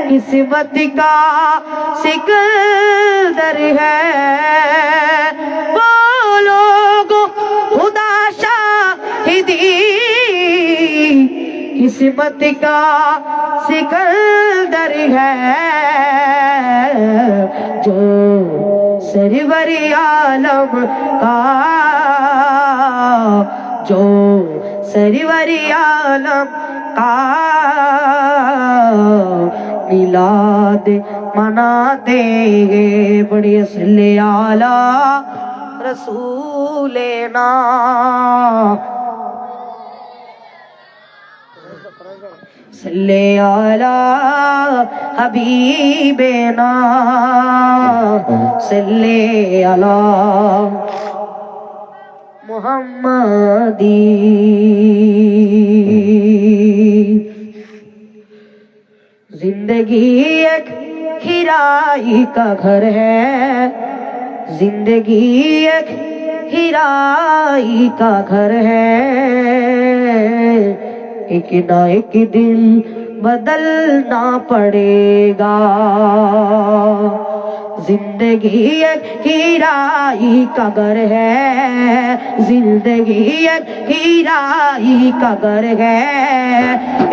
किस्मत का सिकंदर है। बोलो गो खुदा शाहिदी, किस्मत का सिकंदर है। जो सरवर आलम का, जो सरवर आलम का मिलाद मनाते हैं। बड़ी सल्ले आला रसूलेना, सल्ले आला हबीबेना, सल्ले आला मुहम्मदी। जिंदगी एक हिराई का घर है, जिंदगी एक हिराई का घर है। एक ना एक दिन बदलना पड़ेगा। जिंदगी एक हिराई का घर है, जिंदगी एक हिराई का घर है।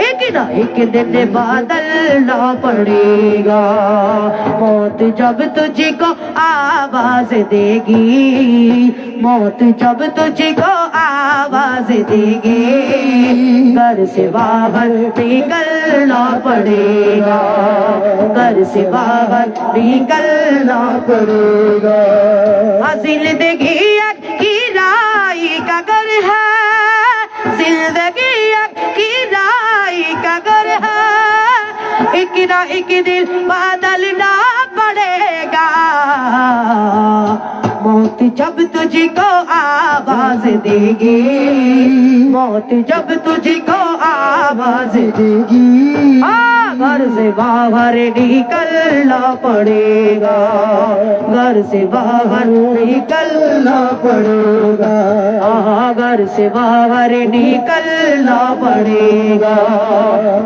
एक ना एक दिन बदलना पड़ेगा। मौत जब तुझको आवाज देगी, मौत जब तुझको आवाज देगी, घर से बाहर निकलना पड़ेगा, घर से बाहर निकलना पड़ेगा। जिंदगी एक हिराई का घर है, जिंदगी एक हिराई का घर है। एक ना एक दिन बदलना पड़ेगा। मौत जब तुझको आवाज देगी, मौत जब तुझको आवाज देगी, घर से बाहर निकलना पड़ेगा, घर से बाहर निकलना पड़ेगा, घर से बाहर निकलना पड़ेगा,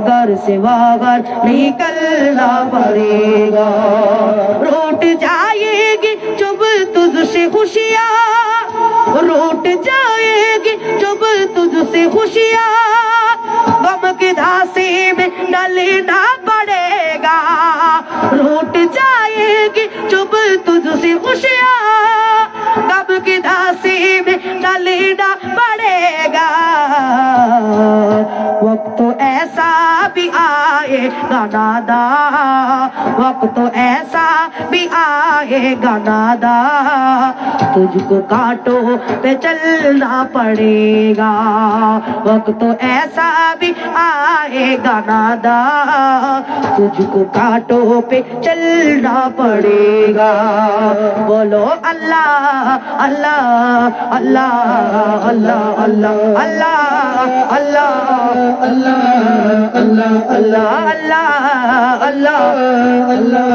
घर से बाहर निकलना पड़ेगा। रूठ जाएगी जब तुझसे खुशियाँ, रूठ जाएगी जब तुझसे खुशियाँ, गम के धासे में डालना पड़ेगा। रूठ जाएगी जब तुझसे खुशियाँ, गम के धासे में डालना पड़ेगा। वक्त तो ऐसा भी आएगा नादा, वक्त तो ऐसा भी आएगा नादा, तुझको कांटों पे चलना पड़ेगा। वक्त तो ऐसा भी आएगा नादा, तुझको कांटों पे चलना पड़ेगा। बोलो अल्लाह अल्लाह अल्लाह अल्लाह अल्लाह अल्लाह अल्लाह अल्लाह अल्लाह अल्लाह अल्लाह अल्लाह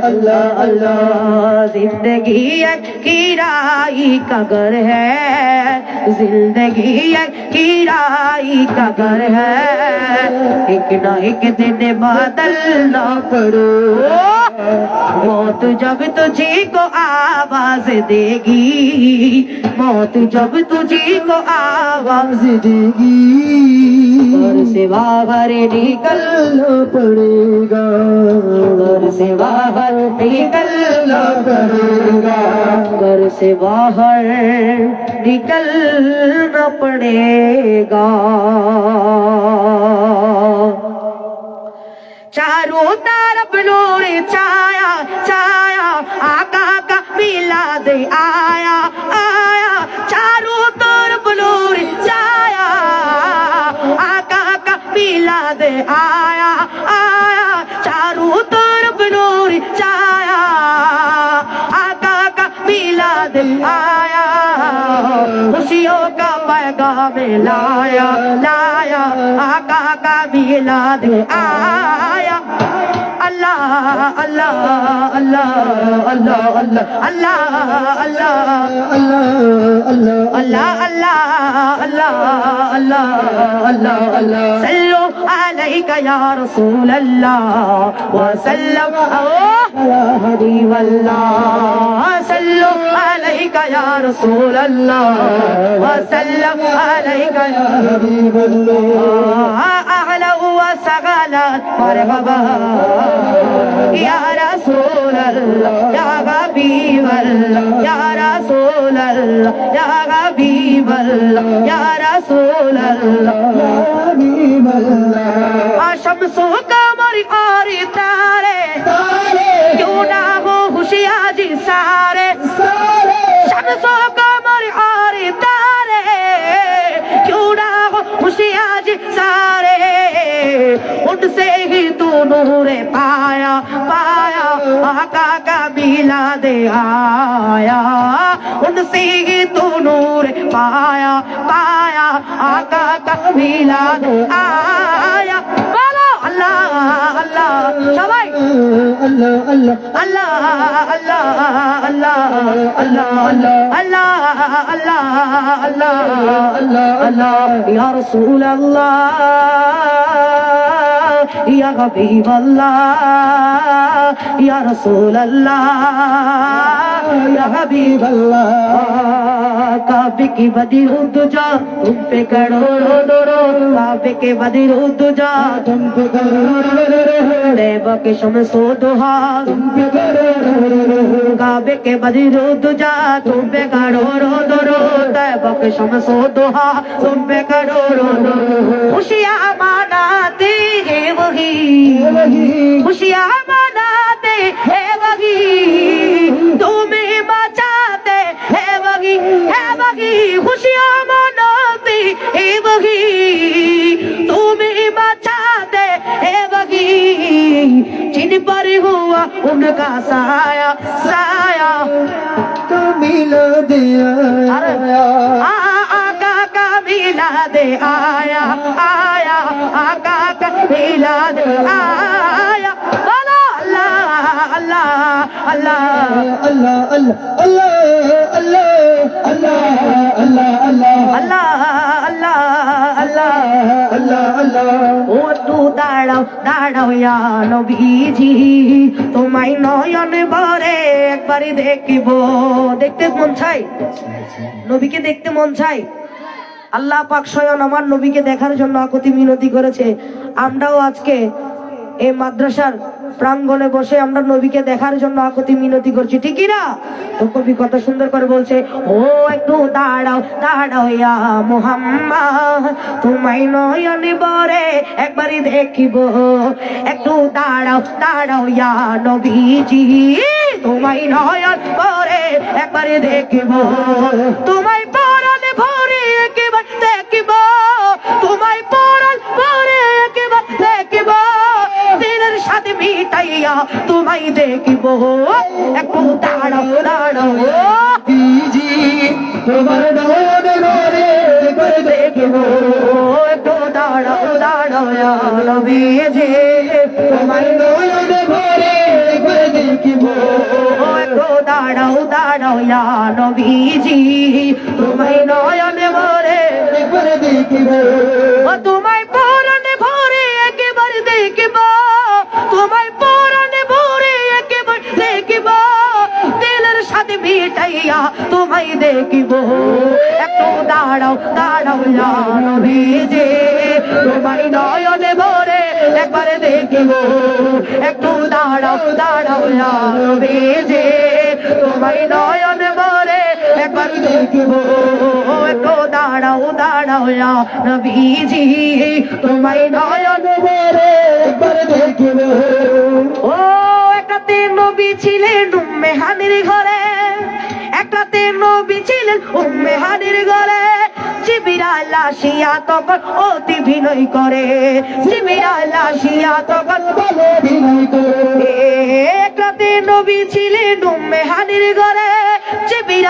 अल्लाह अल्लाह। जिंदगी एक किराए का घर है, जिंदगी एक किराए का घर है। एक ना एक दिन बदलना पड़ो, मौत जब तुझे को आवाज देगी, मौत जब तुझे को आवाज देगी, घर से बाहर निकलना पड़ेगा, घर से बाहर निकलना पड़ेगा, घर से बाहर निकलना पड़ेगा। चारों तरफ नूर छाया छाया, आका का मिलाद आया आया। चारों तरफ नूर छाया, आका का मिलाद आया आया। चारों तरफ नूर छाया, आका का मिलाद आया। खुशियों का पैगाम लाया लाया, आका का मिलाद आया। अल्लाह अल्लाह Allah Allah Allah Allah Allah Allah Allah Allah Allah Allah sallu alayka ya rasul Allah wa sallam ala habiballah sallu alayka ya rasul Allah wa sallam alayka ya habiballah ahla wa sagala marhaba ya rasul Allah ya habiballah ya rasul Allah ya habiballah ya rasul Allah ya habiballah शम्सो कमर और तारे क्यों ना हो होशियार जी सारे शम्सो कमर और तारे क्यों ना हो होशियार जी सारे उनसे ही तू नूर पाया पाया आका का मिलाद आया उनसे ही तू नूर पाया पाया आका का मिलाद आया Allah Allah সবাই Allah Allah Allah Allah Allah Allah Allah Allah Allah Allah Allah ya rasul Allah ya habib Allah ya rasul Allah ya habib Allah काबे की बदी उद्दुजा तुम पे करोड़ों दरो काबे के बदी उद्दुजा तुम पे करोड़ों देवा के शम्सो दुहा तुम पे करोड़ों काबे के बदी उद्दुजा तुम पे करोड़ों दरो देवा के शम्सो दुहा तुम पे करोड़ों खुशियाँ मनाते हैं वही खुशियाँ मनाते हैं वही तुम्हें बचाते हैं वही खुशियाँ मनाते है वही तुम्हें बचाते है वही जिन पर हुआ उनका साया साया मिला दे आया आका का मिला दे आया आया आका का मिला दे आया Allah Allah Allah Allah Allah Allah Allah Allah Allah Allah Allah Allah Allah Allah ও তু দাঁড়াও দাঁড়াও ইয়া নবীজি তোমায় নয়ন ভরে একবারই দেখিব দেখতে মন চাই নবীকে দেখতে মন চাই আল্লাহ পাক স্বয়ং আমার নবীকে দেখার জন্য আকুতি মিনতি করেছে আমরাও আজকে এই মাদ্রাসার প্রাঙ্গণে বসে আমরা নবীকে দেখার জন্য আকুতি মিনতি করছি ঠিক না তো কবি কত সুন্দর করে বলছে ও একটু দাঁড়াও দাঁড়াও ইয়া মুহাম্মদ তোমায় নয়ন ভরে একবারই দেখিব একটু দাঁড়াও দাঁড়াও ইয়া নবীজি তোমায় নয়ন ভরে একবারই দেখিব তোমায় পরাণ ভরে একবার দেখিব তোমায় পরাণ ভরে একবার দেখিব দিলের সাথে মিটাইয়া তোমায় দেখিব একটু দাঁড়াও দাঁড়াও জি তোমার নয়ন ভরে একবার দেখিব একটু দাঁড়াও দাঁড়াও ইয়া নবীজি তোমার নয়ন ভরে একবার দেখিব একটু দাঁড়াও দাঁড়াও ইয়া নবীজি তোমায় নয়ন ভরে একবার দেখিব তোমায় পরাণ ভরে একবার দেখিব তোমায় পরাণ ভরে একবার দেখিব দিলের সাথে মিটাইয়া তোমায় দেখিব একটু দাঁড়াও দাঁড়াও ইয়া নবীজি তোমায় নয়ন ভরে একবার দেখিব একটু দাঁড়াও দাঁড়াও ইয়া নবীজি তোমায় নয়ন ভরে একবার দেখিব একটু দাঁড়াও দাঁড়াও ইয়া নবীজি তোমায় নয়ন ভরে একবার দেখিব ও একটাতে নবী ছিলেন উম্মে হানির ঘরে একটাতে নবী ছিলেন উম্মে হানির ঘরে জিবরাইল আসিয়া তখন অতি বিনয় করে জিবরাইল আসিয়া তখন বিনয় করে একটাতে নবী ছিলেন উম্মে হানির ঘরে জিবরাইল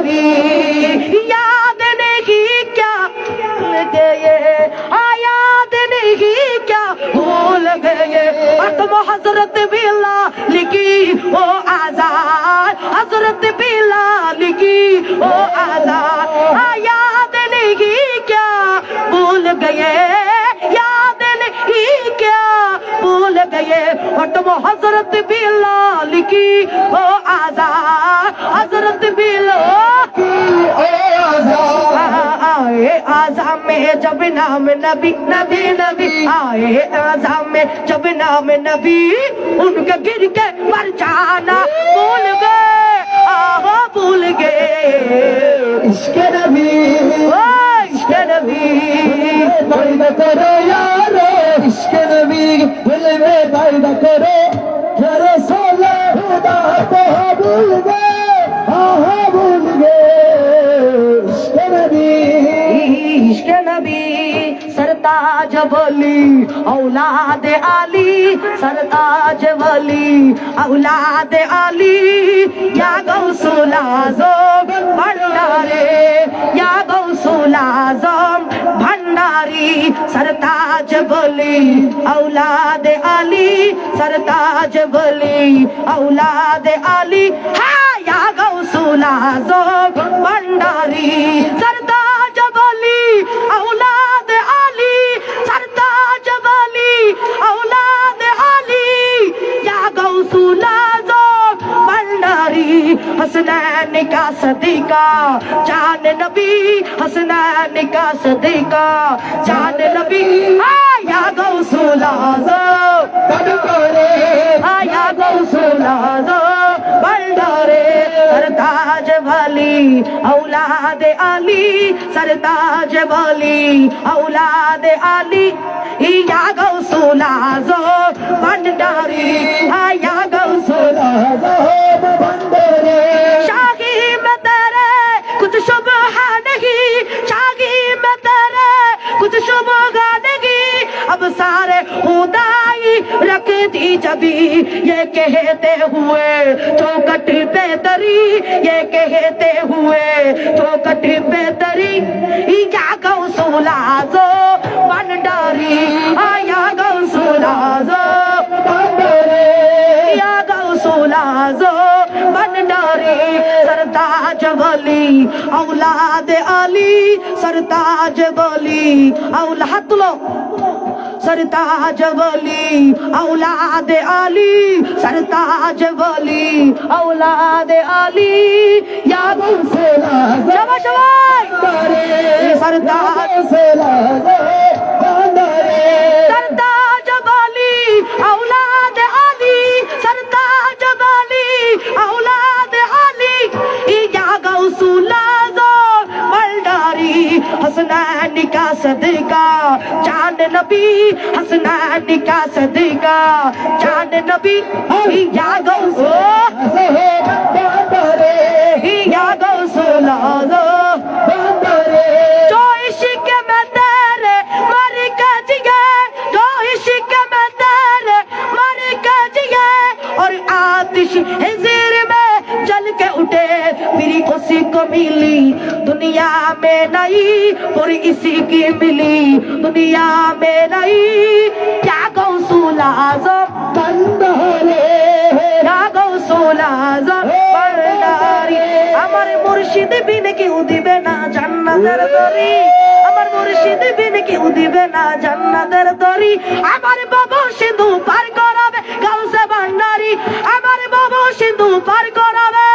नबी याद नहीं क्या भूल गए याद नहीं क्या भूल गए और तुम हजरत बिलाल की ओ आजाद हजरत बिलाल की ओ आजाद याद नहीं क्या भूल गए याद नहीं क्या भूल गए और तुम हजरत बिलाल की ओ आजाद हजरत बिलाल की ओ आजाद आए आज़ाम में जब नाम नबी नबी नबी आए आज़ाम में जब नाम नबी उनके गिर के मर जाना भूल गए आहो भूल गए इश्क़ नबी ओ इश्क़ नबी पैदा करो यारो इश्क़ नबी दिल में पैदा करो या रसूल खुदा को भूल गए आहो भूल गए इश्क़ नबी सरताज वली औलाद आली सरताज वली औलाद आली या गौसुल आज़म भंडारे या गौसुल आज़म भंडारी सरताज वली औलाद आली सरताज वली औलाद आली हाँ या गौसुल आज़म भंडारी सरताज वली औलाद आली सरताज वली औलाद आली या गौसुल आज़म भंडारी हसनैन का सदीका जान नबी हसनैन का सदीका जान नबी या गौसुल आज़म भंडारे या गौसुल आज़म भंडारे सरताज वली औलाद आली सरताज वली औलाद आली या गौसुल आज़म भंडारी या गौसुल आज़म भंडारी शाही में तेरे कुछ शुबह नहीं शाही में तेरे कुछ शुबह नहीं अब सारे खुदाई रखती जबी ये कहते हुए चौकट पे तरी ये कहते हुए चौकट पे तरी या गौसुल आज़म भंडारी या गौसुल आज़म भंडारी या गौसुल आज़म भंडारी सरताज वली औलाद आली सरताज वली औलाद लो सरताज वली औलाद आली सरताज वली औलाद आली या गौसुल आज़म शाबाश सरताज सरताज वली औलाद आली सरताज वली औलाद आली या गौसुल आज़म भंडारी हसनैन का सदका जान नबी हसनैन का सदका जान नबी या गौसुल भंडारे या गौसुल आज़म भंडारे जो इश्क़ में तेरे मर गए जो इश्क़ में तेरे मर गए और आतिश हिज़्र में जल के उठे फिर उसी को मिली दुनिया में नहीं और इसी की मिली दुनिया में नहीं क्या गौसुल आज़म भंडारे या गौसुल आज़म भंडारी আমার মুর্শিদ বিন কেউ দিবে না জান্নাতের তরি আমার মুর্শিদ বিন কেউ দিবে না জান্নাতের তরি আমার বাবা সিন্ধু পার করাবে গাউসে ভান্ডারি আমার বাবা সিন্ধু পার করাবে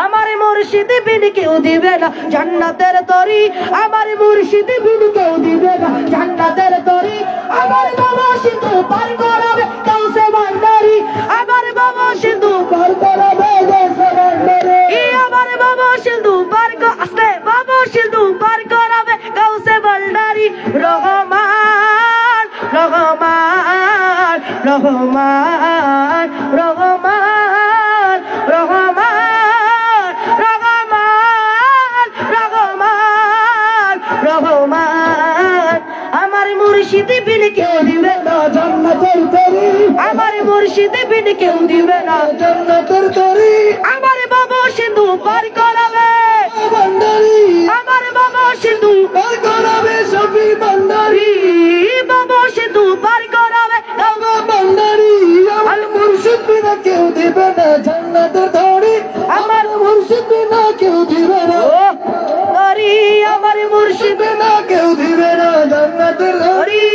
আমার মুর্শিদ বিন কেউ দিবে না জান্নাতের তরি আমার মুর্শিদ বিন কেউ দিবে না জান্নাতের তরি আমার বাবা সিন্ধু পার করাবে গাউসে ভান্ডারি আমার বাবা সিন্ধু পার করাবে গাউসে ভান্ডারি আমার বাবা সিন্ধু পার আসলে বাবা সিন্ধু পার করাবে গাউসে ভান্ডারি রহমান রহমান রহমান রহমান রহমান রহমান রহমান রহমান আমার মুর্শিদ বিন কেউ দিবে না জান্নাতের তরি আমার মুর্শিদ বিন কেউ দিবে না জান্নাতের তরি আমার বাবা সিন্ধু পার করাবে ভান্ডারি আমার বাবা সিন্ধু পার করাবে শফি ভান্ডারি বাবা সিন্ধু পার করাবে বাবা ভান্ডারি আমার মুর্শিদ বিনা কেউ দিবে না জান্নাতের ধরি আমার মুর্শিদ বিনা কেউ দিবে না ধরি আমার মুর্শিদ বিনা কেউ দিবে না জান্নাতের ধরি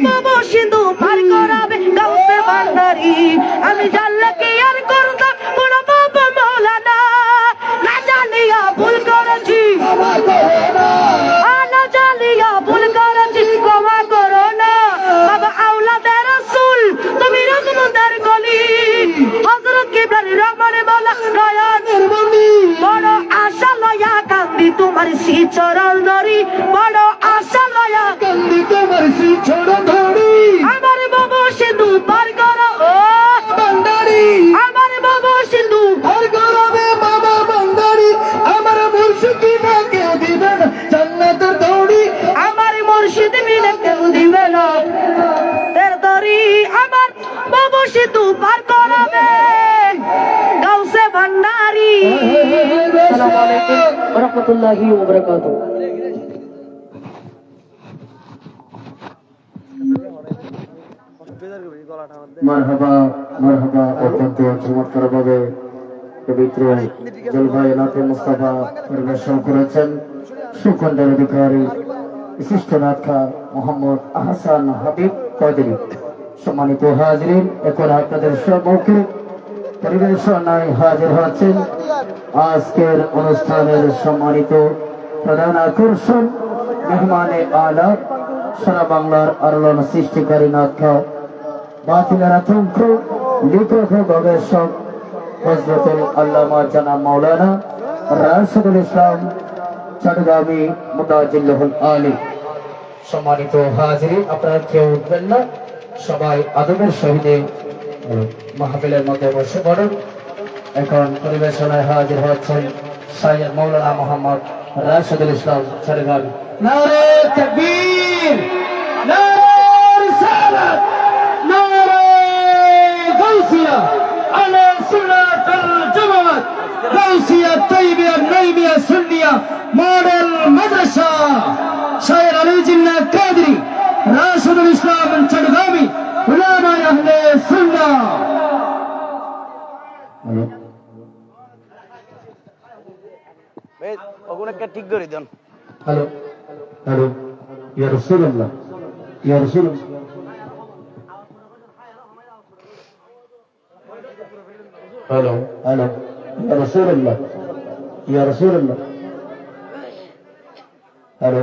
বাবা সিন্ধু পার করাবে গাউসে ভান্ডারি আমি জানলে কি আর করতাম বড় বাবা মাওলানা না জানিয়া ভুল করেছি ক্ষমা করো না না জানিয়া ভুল করেছি ক্ষমা করো না বাবা আওলাদের রাসূল তুমি রহমতের গলি হযরত কিবলার রহমানে মাওলা নয়নের মনি বড় আশা লয়া কান্দি তোমার শ্রীচরণ ধরি বড় আশা লয়া কান্দি তোমার শ্রী ছোড় ধরি আমার বাবা সিন্ধু পার করো ও ভান্ডারি আমার বাবা সিন্ধু পার করাবে বাবা ভান্ডারি আমার মুর্শিদ বিনা কেউ দিবে না জান্নাতের ধরি আমার মুর্শিদ বিনা কেউ দিবে না তের ধরি আমার বাবা সিন্ধু পার করাবে গাউসে ভান্ডারি আসসালামু আলাইকুম ওয়া রাহমাতুল্লাহি ওয়া বারাকাতুহু মারহাবা মারহাবা অত্যন্ত চমৎকারভাবে পবিত্র জলভাই নাথে মুস্তাফা পরিবেশন করেছেন সুকন্ডের অধিকারী বিশিষ্ট নাথা মোহাম্মদ আহসান হাবিব কাদেরী। সম্মানিত হাজরিন, এখন আপনাদের সম্মুখে পরিবেশনায় হাজির হচ্ছেন আজকের অনুষ্ঠানের সম্মানিত প্রধান আকর্ষণ মেহমানে আলা সারা বাংলার আলোড়ন সৃষ্টিকারী নাথা বাতিলার আতঙ্ক লেখক ও গবেষক হযরতুল আল্লামা জানাব মাওলানা রাশিদুল ইসলাম চট্টগ্রামী মুতাজিল্লুল আলী। সম্মানিত হাজিরিন, আপনারা কেউ উঠবেন না, সবাই আদবের সহিতে মাহফিলের মধ্যে বসে পড়ুন। এখন পরিবেশনায় হাজির হচ্ছেন শাইখ মাওলানা মোহাম্মদ রাশিদুল ইসলাম চট্টগ্রামী। নারে তাকবীর, নারে রিসালাত, নারে গাউসিয়া আলা সুন্নাতুল জামাত, গাউসিয়া তাইবিয়া নাইবিয়া সুন্নিয়া মডেল মাদ্রাসা শাইখ আলী জিন্নাহ কাদরি রাশিদুল ইসলাম চট্টগ্রামী উলামা আহলে সুন্নাহ। ওগুলোকে ঠিক করে দেন। হ্যালো হ্যালো, ইয়া রাসূলুল্লাহ, ইয়া রাসূলুল্লাহ। হ্যালো হ্যালো, ইয়া রাসূলুল্লাহ, ইয়া রাসূলুল্লাহ। হ্যালো,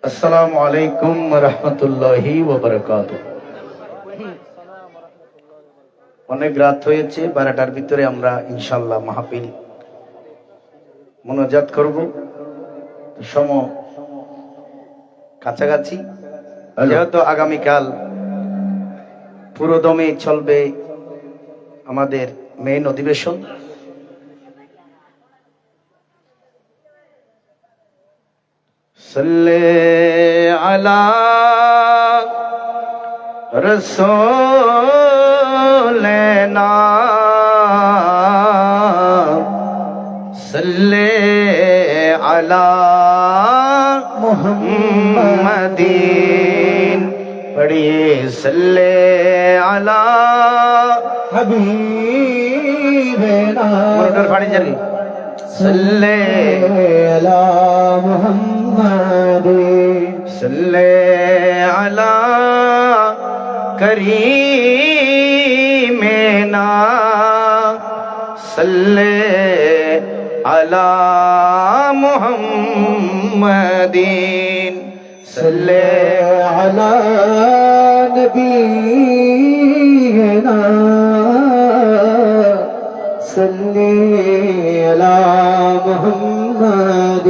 আসসালামু আলাইকুম ওয়া রাহমাতুল্লাহি ওয়া বারাকাতুহু। অনেক রাত হয়েছে, 12টার ভিতরে আমরা ইনশাআল্লাহ মাহফিল মোনাজাত করব। সম কাছাকাছি, যেহেতু আগামীকাল পুরোদমে চলবে আমাদের মেইন অধিবেশন। সাল্লে আলা রাসূলিনা সাল্লে আলা মুহাম্মাদিন, পढ़िए सल्ले अला হাবিবেনা मोटर फाड़ी चली सल्ले আলা মুহাম্মাদে सल्ले अला करीमेना सल्ले अला मुहम्मदीन सल्ले على نبينا صلي على محمد।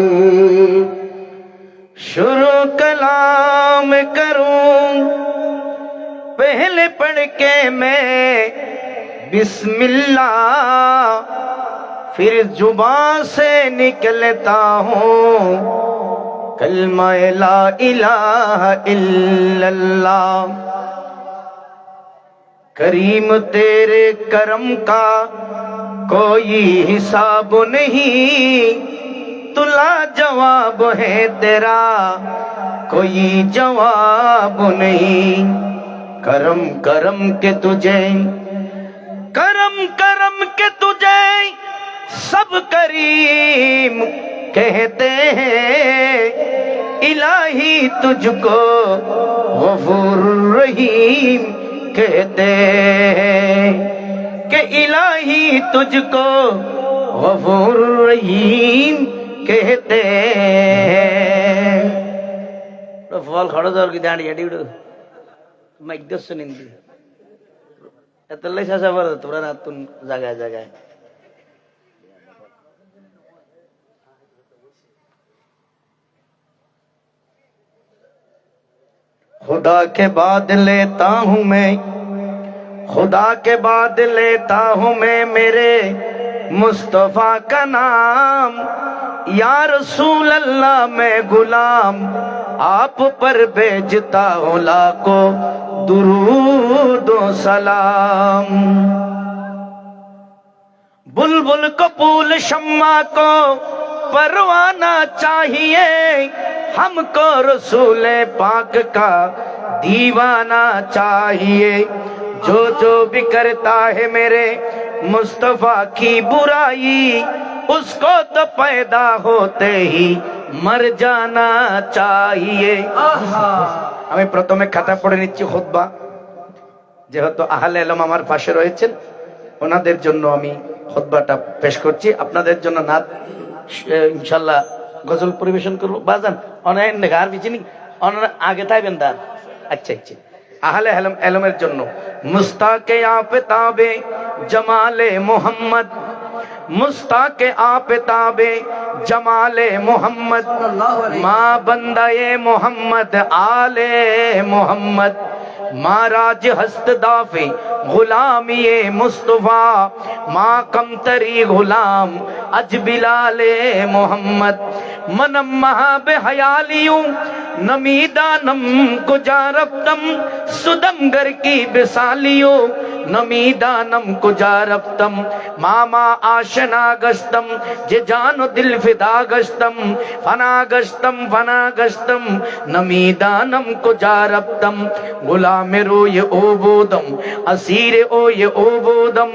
शुरू कलाम करूं पहले पढ़ के मैं बिस्मिल्लाह, फिर जुबान से निकलता हूँ कलमा ला इलाहा इल्लल्लाह। करीम तेरे करम का कोई हिसाब नहीं, तुला जवाब है तेरा कोई जवाब नहीं। करम करम के तुझे, करम करम के तुझे सब करीम कहते हैं, इलाही तुझको गफूर रहीम कहते हैं, कि इलाही तुझको गफूर रहीम कहते हैं। फल खड़ा दौर की दांडी हटी उड़ो मैं एक दस सुनिंदी ऐसा सबर थोड़ा ना तुम जगह जगह खुदा के बाद लेता हूँ मैं, खुदा के बाद लेता हूँ मैं मेरे मुस्तफा का नाम। या रसूल अल्लाह मैं गुलाम आप पर भेजता हूँ लाखों दुरूद व सलाम। बुलबुल को फूल शम्मा को परवाना चाहिए, हमको रसूल पाक का दीवाना चाहिए। जो जो भी करता है मेरे मुस्तफा की बुराई, उसको तो पैदा होते ही मर जाना चाहिए। আমি প্রথমে খাতা পড়ে নিচ্ছি খুতবা, যেহেতু আহলে ইলম আমার পাশে রয়েছেন ওনাদের জন্য আমি খুতবাটা পেশ করছি। আপনাদের জন্য নাত ইনশাআল্লাহ গজল পরিবেশন করব। বাজান অনেক নেগার বিচিনি অনেক আগে থাকবেন তার। আচ্ছা আচ্ছা আহলে ইলমের জন্য মুস্তাকে আফতাবে জামালে মোহাম্মদ, मुस्ताके आफताबे जमाले मोहम्मद, माँ बंदाए मोहम्मद आले मोहम्मद, महाराज हस्त दाफे गुलामिये मुस्तफा, माँ कमतरी गुलाम अज बिलाले मोहम्मद। मनम महाबे हयालियों नमीदानम कुजारफ्तम, सुदमगर की बिसालियों नमीदानम कुजारफ्तम, मामा आशना गश्तम जे जानो दिल फिदा गश्तम, फना गश्तम नमीदानम कुजारफ्तम। गुलाम रो ये ओ बोदम असीर ओ ये ओ बोदम,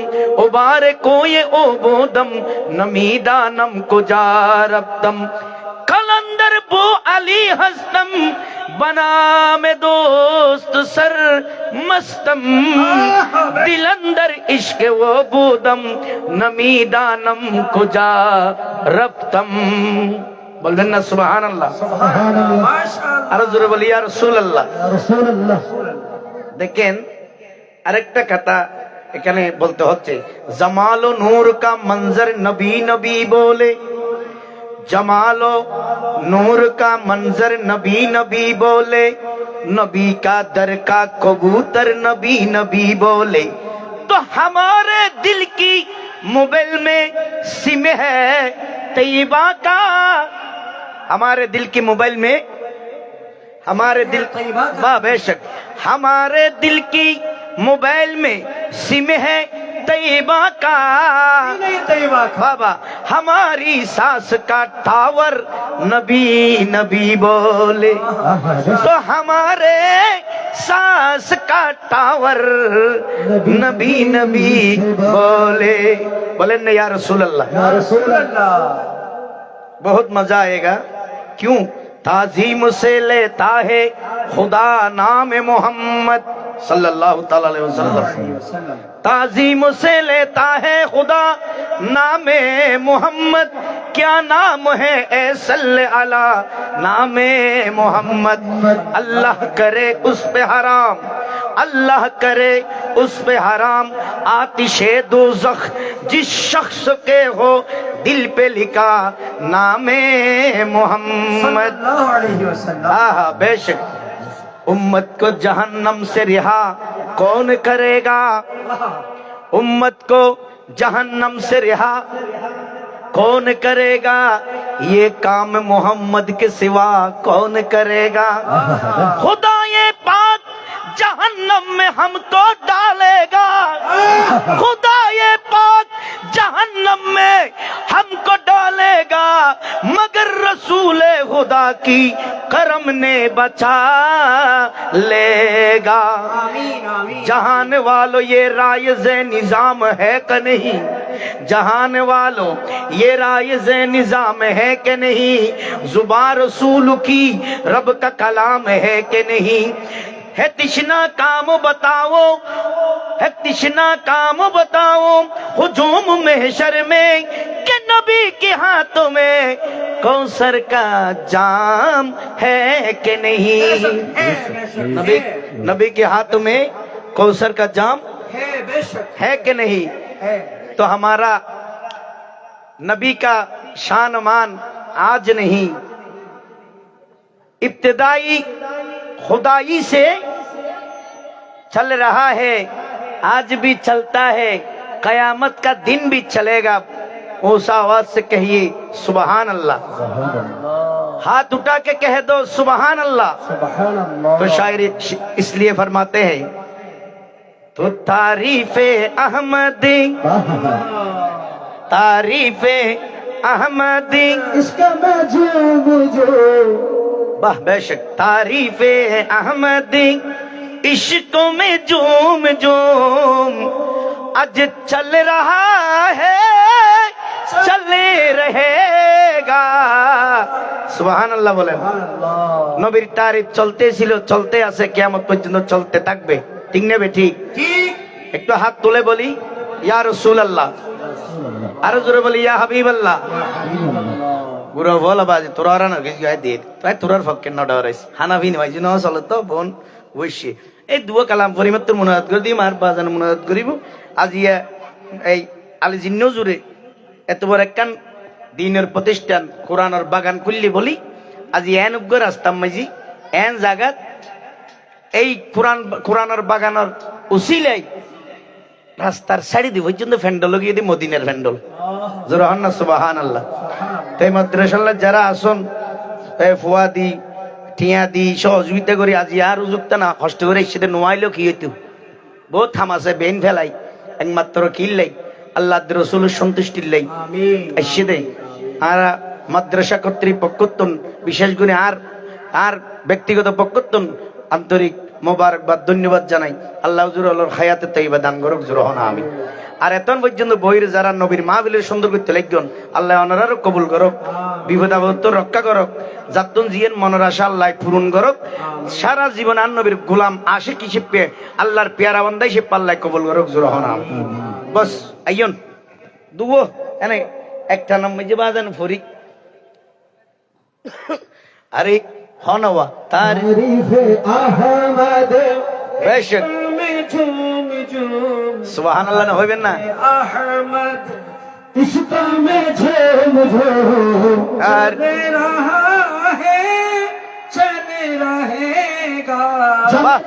उबारे को ये ओ बोदम नमीदानम कुजारफ्तम। कलंदर बो अली हस्तम बना में दोस्त सर मस्तम, दिलंदर इश्क वो बूदम नमीदानम कुजा रफ्तम। बोलें ना सुभान अल्लाह, আরো জোরে বলি ইয়া রাসূলুল্লাহ। দেখেন আরেকটা কথা এখানে বলতে হচ্ছে, জামাল ও নূর কা मंजर नबी नबी बोले, जमालो नूर का मंजर नबी नबी बोले, नबी का दर का कबूतर नबी नबी बोले। तो हमारे दिल की मोबाइल में सिम है तैयबा का, हमारे दिल की मोबाइल में हमारे दिल बेशक हमारे दिल की मोबाइल में सिम है तैयबा का, बाबा हमारी सांस का टावर नबी नबी बोले। तो हमारे सांस का टावर नबी नबी बोले। बोले न या रसूल अल्लाह, बहुत मजा आएगा। क्यों? ताजीम से लेता है खुदा नाम मोहम्मद सल्लल्लाहु ताला अलैहि वसल्लम, ताजीम से लेता है खुदा नामे मोहम्मद। क्या नाम है ए सल्ले अला नामे मोहम्मद। अल्लाह करे उस पे हराम, अल्लाह करे उस पे हराम आतिशे दोज़ख, जिस शख्स के हो दिल पे लिखा नामे मोहम्मद। हाँ बेशक उम्मत को जहन्नम से रिहा कौन करेगा, उम्मत को जहन्नम से रिहा कौन करेगा, ये काम मोहम्मद के सिवा कौन करेगा। खुदा ये पाक जहन्नम में हमको डालेगा, खुदा ये पाक जहन्नम में हमको डालेगा, मगर रसूल खुदा की करम ने बचा लेगा। जहान वालों ये राइज़ निजाम है कि नहीं, जहान वालों ये राइज़ निजाम है कि नहीं, जुबान रसूल की रब का कलाम है कि नहीं, है तिश्ना काम बताओ, है तिश्ना काम बताओ, हुजूम महशर में कि नबी के हाथों में कौसर का जाम है कि नहीं, नबी के हाथों में कौसर का जाम है कि नहीं। तो हमारा नबी का शान मान आज नहीं, इब्तिदाई खुदाई से चल रहा है, आज भी चलता है, कयामत का दिन भी चलेगा। उस आवाज से कहिए सुबहान अल्लाह, हाथ उठा के कह दो सुबहान अल्लाह। तो शायर इसलिए फरमाते हैं, तो तारीफे अहमदी, तारीफे अहमदी, इसका मैं वाह बेशक, तारीफे अहमदी, इश्कों में झूम झूम आज चल रहा है, चले रहेगा। सुबहान अल्लाह বলে। নবীর তারিফ চলতে ছিল, চলতে আছে, কিয়ামত পর্যন্ত চলতে থাকবে। ঠিক নেবে? ঠিক ঠিক। একটু হাত তুলে বলি ইয়া রাসূলুল্লাহ, আরো জোরে বলি ইয়া হাবিবাল্লাহ। পুরো বলা বাজে তোরা না কিছু গায় দিয়ে তাই তোরার ফক্কের না ডরাইস হানাফি নয় যে না চলে তো বোন বসে এই দুয়া কালাম পরিমাত্র মুনাজাত করে দিই, মার বাজান মুনাজাত করিব। আজ ইয়া এই আলী জিন্ন জুড়ে এত বড় একখান দিনের প্রতিষ্ঠান কোরআনের বাগান খুললি বলি, আজ এন উগ্র রাস্তাম মাঝি এন জাগাত এই কোরআনের বাগানের উসিলাই রাস্তার সাইডে দি পর্যন্ত ফ্যান্ডল গিয়ে দি মদিনার ফ্যান্ডল। জোরহান না সুবহান আল্লাহ। তাই মাদ্রাসাল্লাহ যারা আসন ফুয়াদি টিয়া দি সহযোগিতা করি, আজ আর উযুক্ত না কষ্ট করে সেটা নোয়াইলেও কি হইতো, বহুত থামাছে বেন ফেলাই একমাত্র কিল্লাই আল্লাহ রসুলের সন্তুষ্টির লাই এসে দেয়। আর মাদ্রাসা কর্তৃপক্ষ বিশেষ করে আর ব্যক্তিগত পক্ষ আন্তরিক মোবারকবাদ ধন্যবাদ জানাই। আল্লাহ হুজুর আল্লাহর হায়াতে তৈবা দান করুক, জোরহনা আমি। আর এতন পর্যন্ত বইয়ের যারা নবীর মাহফিলের সুন্দর করতে লাগবেন, আল্লাহ ওনারারও কবুল করুক, বিপদ আপদ রক্ষা করুক, যাতুন জিয়েন মনের আশা আল্লাহ পূরণ করুক। সারা জীবন আর নবীর গোলাম আশিক হিসেবে আল্লাহর পেয়ারা বান্দা হিসেবে আল্লাহ কবুল করুক, জোরহনা আমি। বস আইয়ন দুবো এনে একটা নাম যে বাজান ফরি আরে হনওয়া तारीफे अहमद বেশক झूम झूम সুবহানাল্লাহ না হইবেন না अहमद इश्क में झूम झूम আর चल रहा है चल रहेगा, वाह।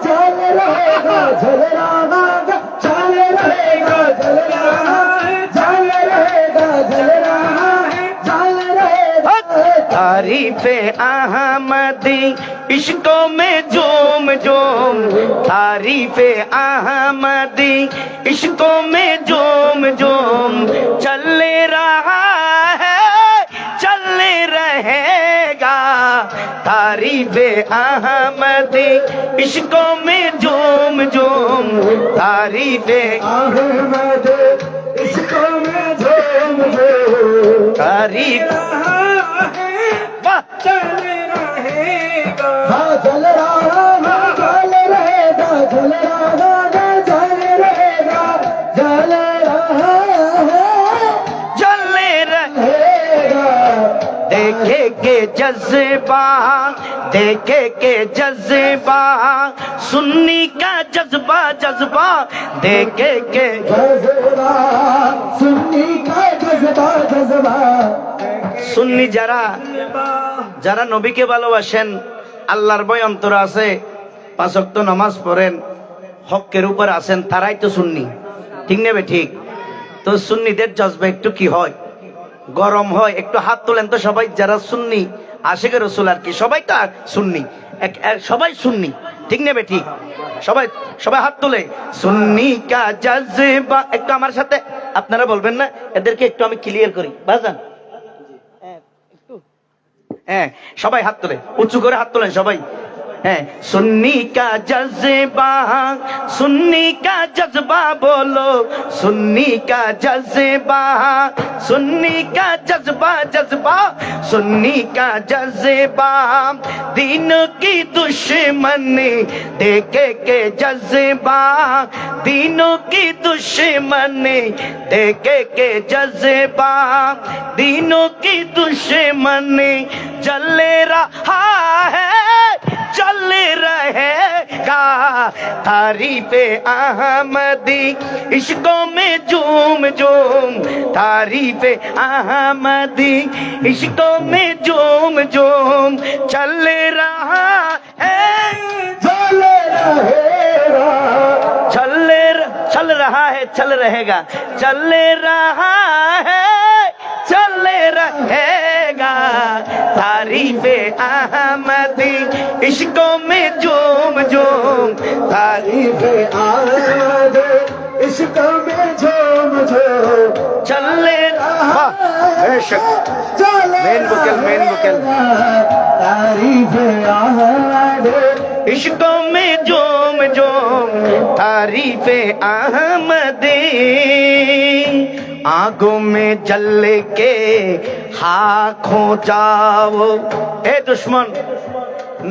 चल रहेगा, चल रहेगा, चल रहेगा, चल रहा है, चल रहेगा, चल रहा है, चल रहेगा। तारीफे अहमदी इश्कों में झूम झूम, तारीफे अहमदी इश्कों में झूम झूम चल रहा है, चल रहेगा। तारीफे अहमदी इश्कों में झूम झूम, तारीफे अहमद इश्क में झूम झूम तारीफ वाह चल रहेगा, हाँ चल रहा, हाँ चल रहेगा, चल रहा, चल रहेगा, चल रहा चले रहेगा। देखे के जज्बा, देखे के जज्बा, सुन्नी का जज्बा जज्बा, देखे के जज्बा सुन्नी का जज्बा जज्बा, সুন্নি যারা নবীকে ভালোবাসেন, আল্লাহর ভয় অন্তরে আছে, পাঁচ ওয়াক্ত নামাজ পড়েন, হকের উপর আছেন, তারাই তো সুন্নি। ঠিক নেবে? ঠিক। তো সুন্নিদের জজবা একটু কি হয়, গরম হয়। একটু হাত তোলেন তো সবাই যারা সুন্নি আশিকের রাসূল, আর কি সবাই তো সুন্নি, সবাই সুন্নি। ঠিক নেবে ঠিক? সবাই সবাই হাত তুলে। সুন্নি কা জজবা, একটু আমার সাথে আপনারা বলবেন না? এদেরকে একটু আমি ক্লিয়ার করি বাজান। হ্যাঁ, সবাই হাত তোলে, উঁচু করে হাত তোলেন সবাই। হ্যাঁ, সুন্নি কা জজবা, সুন্নি কা জজবা বলো, সুন্নি কা জজবা, সুন্নি কা জজবা, জজবা सुन्नी का जज्बा, दीन की दुश्मनी देखे के जज्बा, दीनों की दुश्मनी देखे के जज्बा, दीनों की दुश्मनी जल रहा है, चल रहेगा, तारीफ़े अहमदी इश्कों में झूम झूम, तारीफ़े अहमदी इश्कों में झूम झूम चल रहा है, चल रहेगा, चल रहा है, चल रहेगा, चल रहा है, चल रहेगा, तारीफ़े अहमदी इश्कों में झूम झूम, तारीफ़े अहमदी इश्कों में झूम झूम चल रहा बेशक मेन बुकेल तारीफ़े अहमदी इश्कों में झूम झूम, तारीफ़े अहमदी आगों में जल के खाखों जाओ। ए दुश्मन,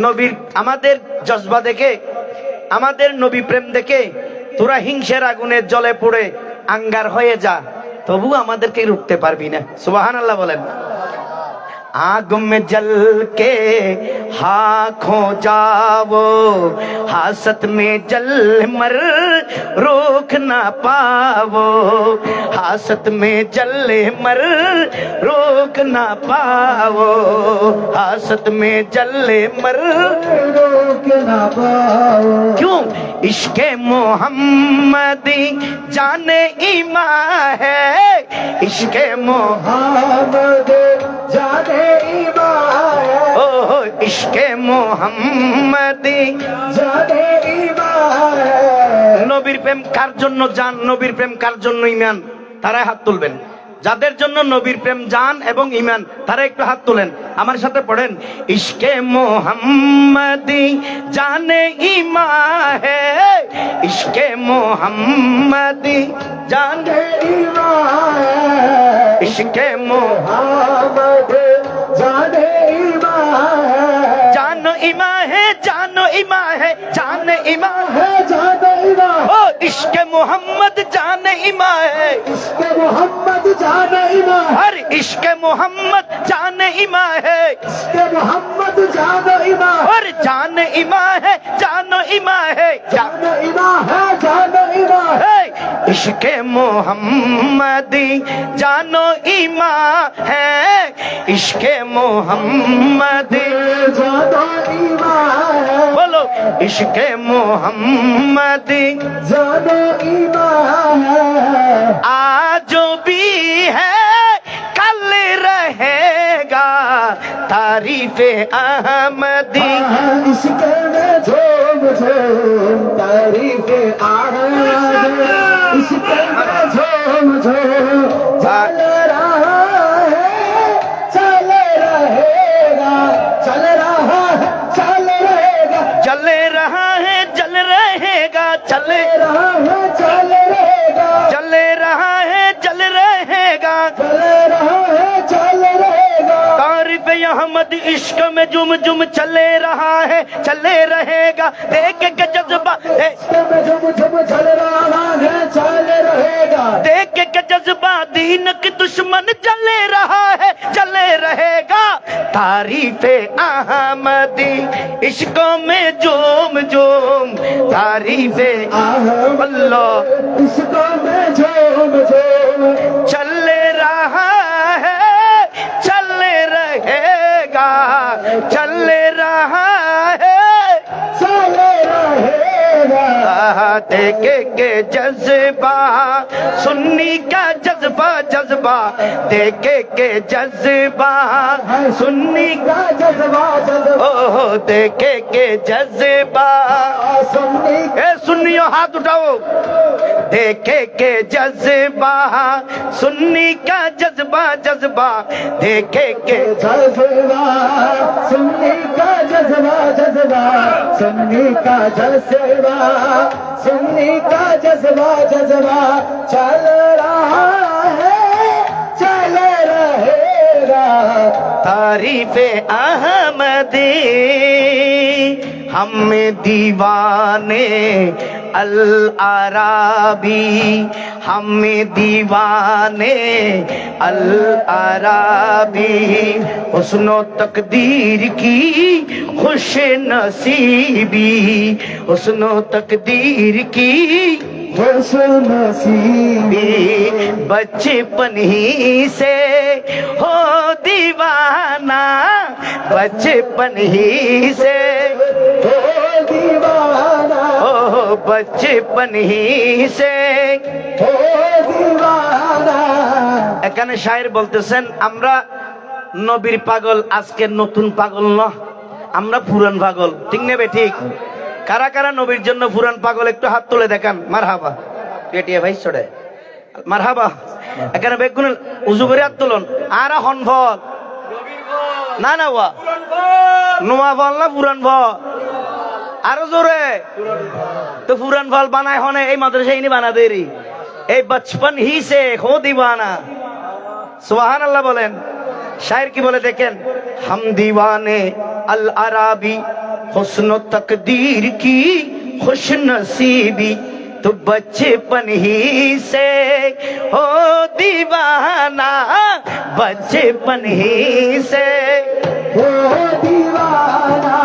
নবীর আমাদের জজবা দেখে, আমাদের নবী প্রেম দেখে তোরা হিংসের আগুনে জ্বলে পড়ে আঙ্গার হয়ে যা, তবু আমাদেরকে রুখতে পারবি না। সুবহানাল্লাহ বলেন। आग में जल के खाखों जाओ, हासत में जल मर रोक ना पाओ, हासत में जल मर रोक ना पाओ, हासत में जल मर रोक ना पाओ। क्यों? इश्क़े मोहम्मदी जाने ईमान है, इश्क़े मोहम्मद जाने ईमान है, ओ इश्क़े मोहम्मदी जाने ईमान है। নবীর প্রেম কার জন্য জান, নবীর প্রেম কার জন্য ঈমান, তারাই হাত তুলবেন। যাদের জন্য নবীর প্রেম জান এবং ঈমান, তারা একটু হাত তুলেন, আমার সাথে পড়েন। ইশকে মোহাম্মদি জানে ঈমান হে, ইশকে মোহাম্মদি জানে ईमान है, ইশকে मोहम्मद जाने ईमान है, জানো ঈমান হে, জানো ঈমান হে, জানে ঈমান है जाने ईमान, ओ इश्क मोहम्मद जाने ईमान है, इसके मोहम्मद जाने ईमान, हर इश्क मोहम्मद जाने ईमान है, इसके मोहम्मद जाने ईमान, और जाने ईमान है, जानो ईमान है, जाने ईमान है, जाने ईमान है, इश्क मोहम्मदी जानो ईमान है, इश्क मोहम्मदी जाने ईमान है, बोलो इश्क मोहम्मदी जाने ईमान है। आज भी है कल रहेगा, तारीफ़े अहमदी इसके में झूम झूम तारीफ़े अहमदी, इसके में झूम झूम चल रहा है, चल रहेगा, चल रहा है, चल रहेगा, जल रहा है, जल रहेगा, चले रहा है, चल रहेगा, जल रहा है, जल रहेगा, चल रहा है, चल रहेगा, तारीफ़ अहमद इश्क में जुम जुम चले रहा है, चले रहेगा, देख के जज्बा इसके में झूम झूम चल रहा है, चल रहेगा, देख के जज्बा दीन की दुश्मन चले रहा है, चले रहेगा, तारीफ़े अहमदी इश्कों में झूम झूम, तारीफ़े अल्लाह इसको में झूम झूम चल रहा है, चल रहेगा, चल रहा है, चल रहेगा, देखे के जज्बा सुन्नी का जज्बा, जज्बा जज्बा देखे के जज्बा सुन्नी का जज्बा जज्बा ओ देखे के जज्बा सुन्नी ए सुन्नियों हाथ उठाओ देखे के जज्बा सुन्नी का जज्बा जज्बा देखे के जज्बा सुन्नी का जज्बा जज्बा सुन्नी का जज्बा सुन्नी का जज्बा जज्बा चल रहा है चल रहेगा तारीफे अहमदी हम दीवाने अल अराबी हम दीवाने अल अराबी हुस्नो तकदीर की खुश नसीबी हुस्नो तकदीर की खुश नसीबी बचपन ही से हो दीवाना बचपन ही से हो दीवाना हो बचपन ही से हो दीवाना এখানে শায়ের বলতেছেন আমরা নবীর পাগল আজকের নতুন পাগল না আমরা পুরান পাগল ঠিক নেবে ঠিক কারা কারা নবীর জন্য পুরান পাগল একটু হাত তুলে দেখান মারহাবা পেটিয়ে ভাই ছড়ে মারহাবা এখানে বেগুন উজু করে হাত তুলুন আর হন ফল না না ওয়া নোয়া ফল না পুরান ফল আরো জোরে তো পুরান ফল বানায় হনে এই মাদ্রাসা ইনি বানা দেরি এই বচপন হি সে খো দিওয়ানা সুবহানাল্লাহ বলেন শায়ের কি বলে দেখেন हम दीवाने अल अराबी हुस्न तकदीर की खुश नसीबी तो बचपन ही से हो दीवाना बचपन ही से हो दीवाना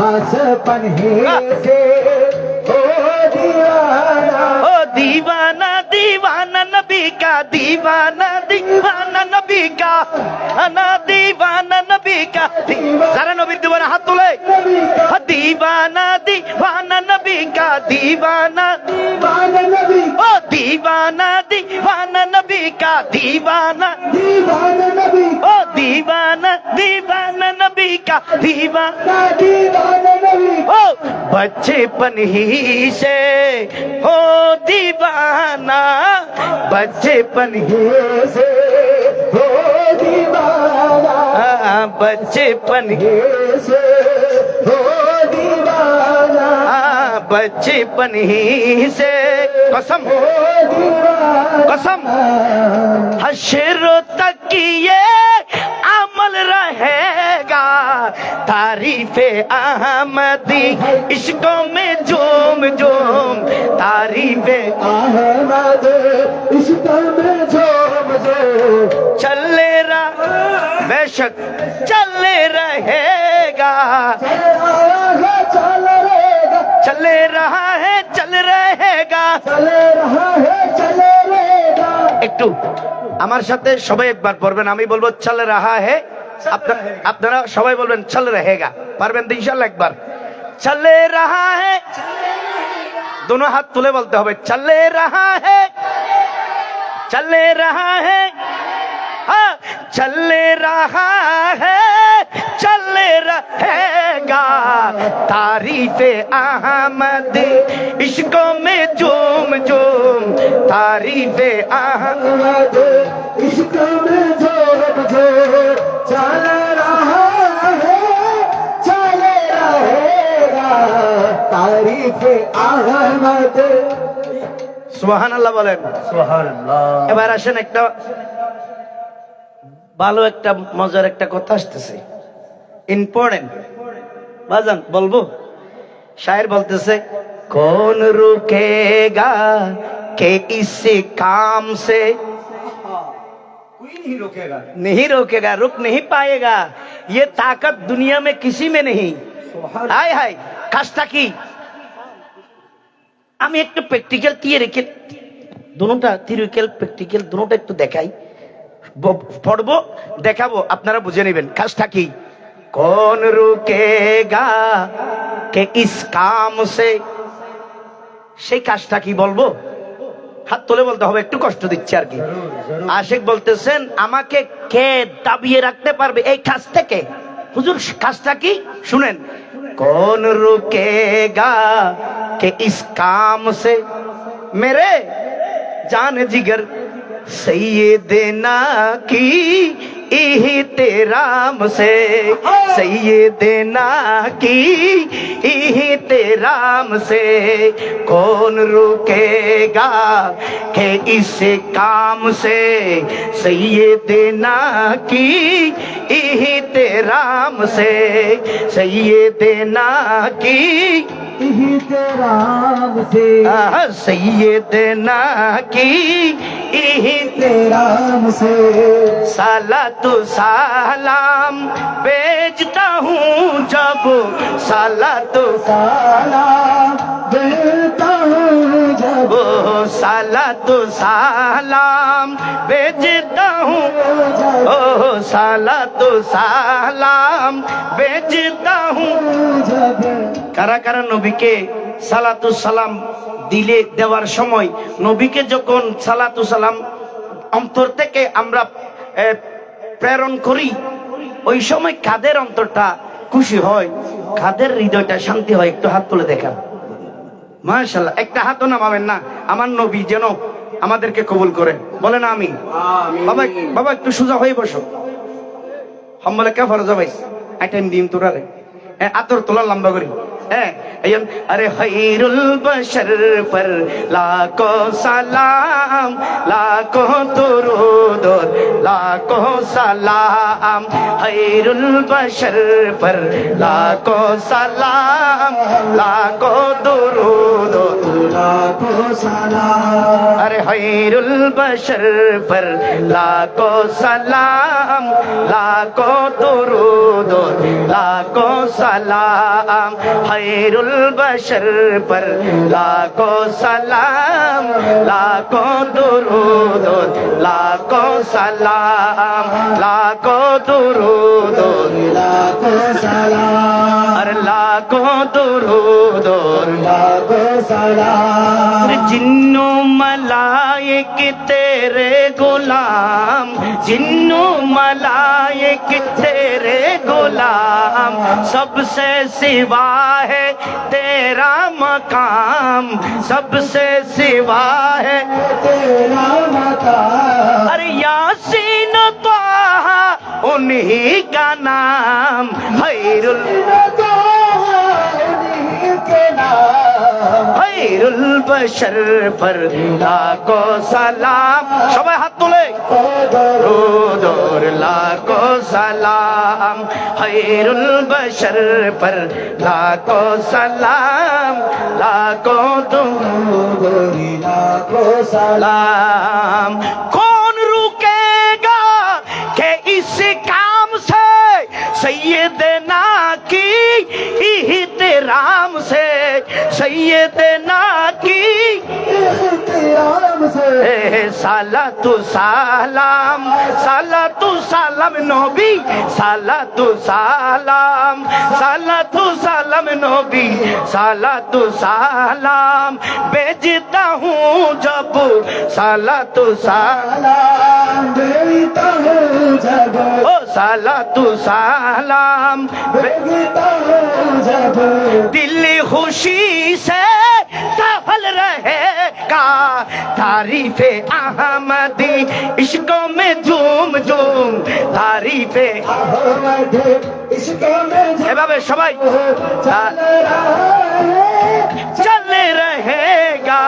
बचपन ही से हो दीवाना ओ दीवाना दीवाना नबी का दीवाना दीवाना नबी का अना दीवाना नबी का सारा नबी दीवाना हाथ तुले दीवाना दीवाना नबी का दीवाना दीवाना नबी ओ दीवाना दीवाना नबी का दीवाना दीवाना नबी ओ दीवाना दीवाना नबी का दीवाना दीवाना नबी ओ बचपन ही से हो दीवाना बचपन ही से हो दीवाना बचपन ही से हो दीवाना बचपन ही से कसम हो दीवाना कसम हशर तक ये अमल रहेगा तारीफे अहमदी इश्कों में झूम झूम तारीफे अहमद इश्क में झूम झूम चले बेशक चले रहेगा चल रहेगा चले रहा है चल रहेगा चल रहा है चल रहेगा একটু আমার সাথে সবাই একবার পড়বেন আমি বলবো চল রাহা হে আপনারা সবাই বলবেন চল रहेगा পারবেন তো ইনশাআল্লাহ একবার চলে রাহা হে दोनों हाथ তুলে বলতে হবে চলে রাহা হে চলে রাহা হে हाँ चले रहा है चले रहेगा तारीफे अहमद इश्कों में झूम झूम तारीफे अहमद अहमद इश्क में झूम झूम चल रहा है चल रहेगा तारीफ अहमद সুবহানাল্লাহ বলেন सुभानअल्लाह এবার আসেন একটা ভালো একটা মজার একটা কথা আসতেছে ইম্পর্টেন্ট বাজান বলবো শায়ের বলতেছে কোন रुकेगा के इस काम से कोई नहीं रोकेगा नहीं रोकेगा रुक नहीं पाएगा ये ताकत दुनिया में किसी में नहीं हाय हाय কাজটা কি আমি একটু প্র্যাকটিক্যাল থিওরিক্যাল দুটোটা থিওরিক্যাল প্র্যাকটিক্যাল দুটোটা একটু দেখাই পড়বো দেখাবো আপনারা বুঝে নেবেন কাজটা কি কোন রুকেগা কে ইস কাম সে সেই কাজটা কি বলবো হাত তুলে বলতে হবে, একটু কষ্ট দিচ্ছে আর কি। আশিক বলতেছেন আমাকে কে দাবিয়ে রাখতে পারবে এই কাজ থেকে? হুজুর কাজটা কি শুনেন, कौन रुकेगा के इस काम से मेरे जान जिगर सैयदना की इहतराम से, सैयदना की इहतराम से कौन रुकेगा के इस काम से, सैयदना की इहतराम से, सैयदना की इहतराम से, सैयदना की इहतराम से सलातु सलाम भेजता हूँ जब, सलातु सलाम देता हूँ जब, ओ सलातु सलाम भेजता हूँ, ओ सलातु सलाम भेजता हूँ जब কারা কারা নবীকে সালাতু সালাম দিলে দেওয়ার সময়, নবীকে যখন সালাতু সালাম অন্তর থেকে আমরা প্রেরণ করি, ওই সময় কাদের অন্তরটা খুশি হয়, কাদের হৃদয়টা শান্তি হয়? একটু হাত তুলে দেখান। মাশাআল্লাহ, একটা হাতও নামাবেন না, আমার নবী যেন আমাদেরকে কবুল করে, বলেন আমিন। বাবা বাবা একটু সোজা হয়ে বসো, হাম্বলে কে ফরজ ভাই আইটেম দিন তোরারে আতর তোলা লম্বা করি। अरे खैरुल बशर पर लाखों सलाम, लाखों दुरूद और लाखों सलाम, खैरुल बशर पर लाखों सलाम, लाखों दुरूद और लाखों सलाम, अरे खैरुल बशर पर लाखों सलाम, लाखों दुरूद और लाखों सलाम, खैरुल बशर पर लाखों सलाम, लाखों दुरूद और लाखों सलाम, लाखों दुरूद और लाखों सलाम, अरे लाखों दुरूद और लाखों सलाम, जिन्नो मलाइक तेरे गुलाम, जिन्नो मलाइक तेरे गुलाम, सबसे सिवा है तेरा मकाम, सबसे सिवा है तेरा मकाम, अरे यासीन त्वाहा उन्हीं का नाम, खैरुल के नाम, खैरुल बशर पर लाखों सलाम, সবাই হাত তুলে दुरूद और लाखों सलाम, खैरुल बशर पर लाखों सलाम, लाखों दुरूद और लाखों सलाम, सलाम। कौन रुकेगा के इस काम से, सैयदना की इहतराम से, सैयदना की इहतराम से सालातु सालाम, सालातु सालाम नबी, सालातु सालाम, सालातु सालाम नबी, सालातु सालाम भेजता हूँ जब, सालातु सलाम देता हूँ जब, ओ सालातु सालाम देता हूँ जब, दिल खुशी से तफल रहेगा, तारीफे अहमदी इश्कों में झूम झूम, तारीफे अहमद इश्क़ में এভাবে সবাই चल रहेगा,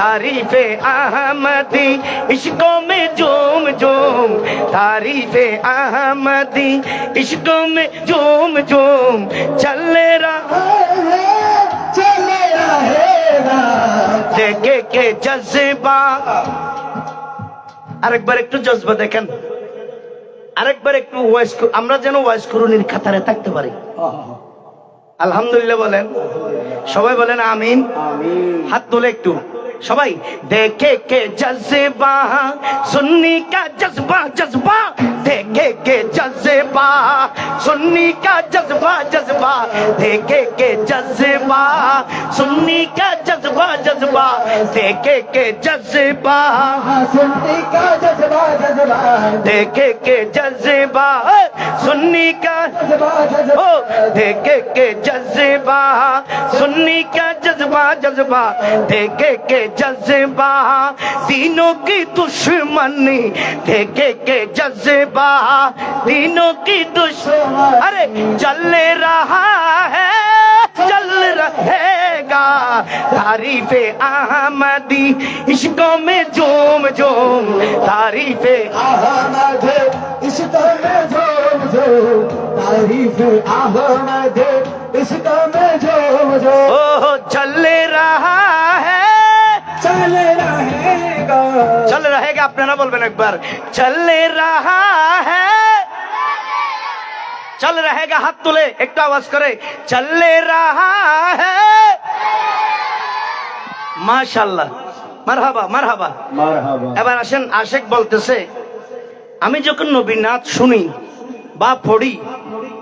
तारीफे अहमदी इश्कों में झूम झूम, तारीफे अहमदी इश्कों में झूम झूम, चल रहा चले रहेगा, देखे के जज्बा। আরেকবার একটু জজবা দেখেন, আরেকবার একটু ওয়াইস, আমরা যেন ওয়াইস করুনির খাতারে থাকতে পারি। আলহামদুলিল্লাহ বলেন, সবাই বলেন আমিন। আমিন, হাত তুলে একটু সবাই देखे के जज्बा सुन्नी का जज्बा जज्बा देखे के जज्बा सुन्नी का जज्बा जज्बा देखे के जज्बा सुन्नी का जज्बा जज्बा देखे के जज्बा सुन्नी का जज्बा जज्बा देखे के जज्बा सुन्नी का जज्बा जज्बा ओ देखे के जज्बा सुन्नी का जज्बा जज्बा देखे के जज्बा तीनों की दुश्मनी देखे के जज्बा तीनों की दुश्मनी अरे चल रहा है चल रहेगा तारीफे अहमदी इश्कों में झूम झूम तारीफे अहमद इश्क़ में झूम झूम तारीफ अहमद इश्क़ में झूम झूम ओ चल रहा है चल रहेगा चल रहेगा আপনারা বলবেন একবার चल रहा है चल रहेगा हाथ তুলে একটু আওয়াজ করে चल रहा है মাশাআল্লাহ মারহাবা মারহাবা মারহাবা এবার আসেন আশেক বলতেছে আমি যখন নবীর নাচ শুনি বা পড়ি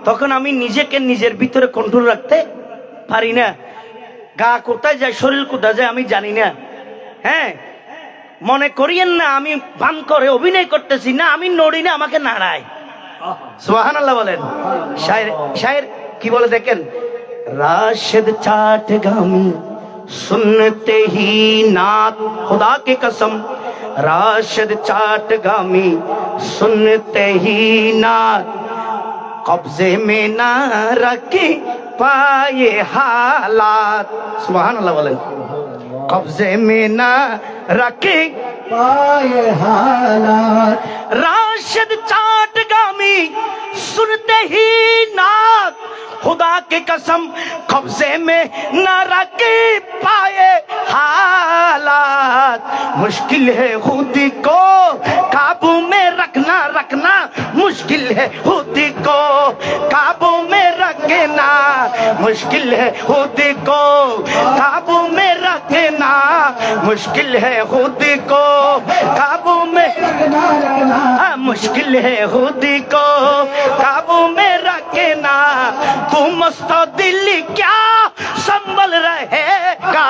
তখন আমি নিজেকে নিজের ভিতরে কন্ট্রোল রাখতে পারি না গা কোথায় যায় শরীর কোথায় যায় আমি জানি না হ্যাঁ মনে করিয়েন না আমি ভান করে অভিনয় করতেছি না আমি নড়ি না আমাকে নাড়ায় সুবহানাল্লাহ বলেন শায়ের শায়ের কি বলে দেখেন রাশেদ চাটগামি सुनते ही नात खुदा की कसम राशिद चाटगामी सुनते ही नात कब्जे में ना रखे पाए हालात सुभान अल्लाह बोले कब्जे में ना रखे पाए हालात राशिद चाटगामी सुनते ही नात खुदा की कसम कब्जे में न रख पाए हालात मुश्किल है खुद को काबू में रखना रखना मुश्किल है खुद को काबू में रखना मुश्किल है खुद को काबू में रखना मुश्किल है खुद को काबू में रखना रखना हाँ, मुश्किल है खुद को काबू में रखना तू मस्त दिल क्या संभल रहेगा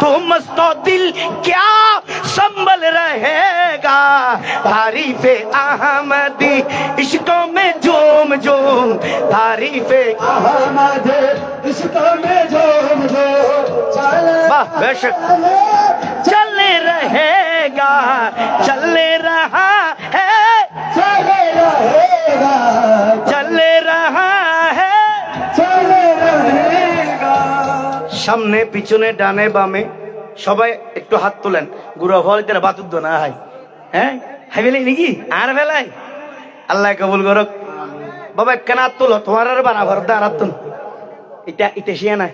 तू मस्त दिल क्या संभल रहेगा तारीफे अहमदी इश्कों में झूम झूम तारीफे अहमद इश्क़ में झूम झूम चल वाह बेशक चल रहेगा चल रहा है चल रहेगा चल रहा है चल रहेगा সামনে পিছনে ডানে বামে সবাই একটু হাত তোলেন গুরু হলিতে বাতুদ্দ না হয় হ্যাঁ হাই বেলাই নাকি আর বেলাই আল্লাহ কবুল করক বাবা কেন হাত তোলো তোমার আর বানা ভর দা হাত তুন এটা এটা শিয়া নাই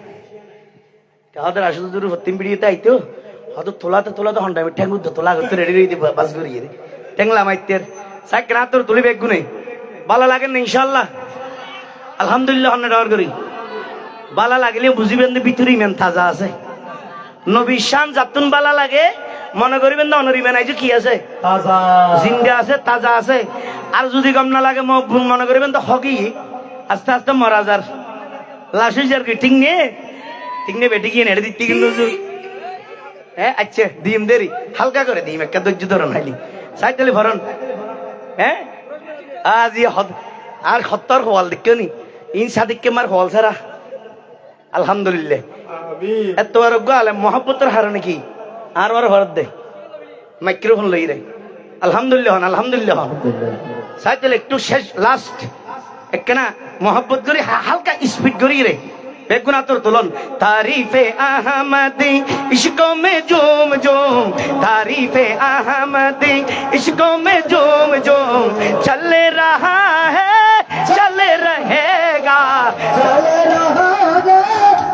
তাহলে আসলে দূর হতিম বিড়িতে আইতো হয়তো তোলাতে তোলাতে হন্ডা আমি ঠ্যাঙ্গুদ তোলা করতে রেডি রেডি বাস করিয়ে ঠ্যাংলা মাইতের সাই কেন হাত তোর তুলি বেগ গুনে ভালো লাগেন না ইনশাল্লাহ আলহামদুলিল্লাহ হন্ডা ডর করি বালা লাগলে বুঝিবেন যে ভিতরে ইমান তাজা আছে নবীর শান যাতুন বালা লাগে মনে করিবেন না অনর ইমান আইছে কি আছে ताजा জিন্দা আছে তাজা আছে আর যদি গম না লাগে মনে করিবেন তো হকি আস্তে আস্তে মরা যার লাশ হয়ে যার কি ঠিক নিয়ে বেটি গিয়ে নেড়ে দিতে কিন্তু হ্যাঁ আচ্ছা দিম দেরি হালকা করে দিম একটা ধৈর্য ধরন হাইলি সাইকেলে ভরন হ্যাঁ আজ আর হত্তর হওয়াল দেখো নি ইন সাদিককে মার হওয়াল ছাড়া আলহামদুলিল্লাহ এত আরোগ্য আলে মহাব্বতের হার নাকি আর আর হরত দে মাইক্রোফোন লই রে আলহামদুলিল্লাহ আলহামদুলিল্লাহ সাইকেল একটু শেষ লাস্ট একখানা মহাব্বত করি হালকা স্পিড করি রে বেগুনা তোর তুলন तारीफे अहमदी इश्कों में झूम झूम तारीफे अहमदी इश्कों में झूम झूम चल रहा है चल रहेगा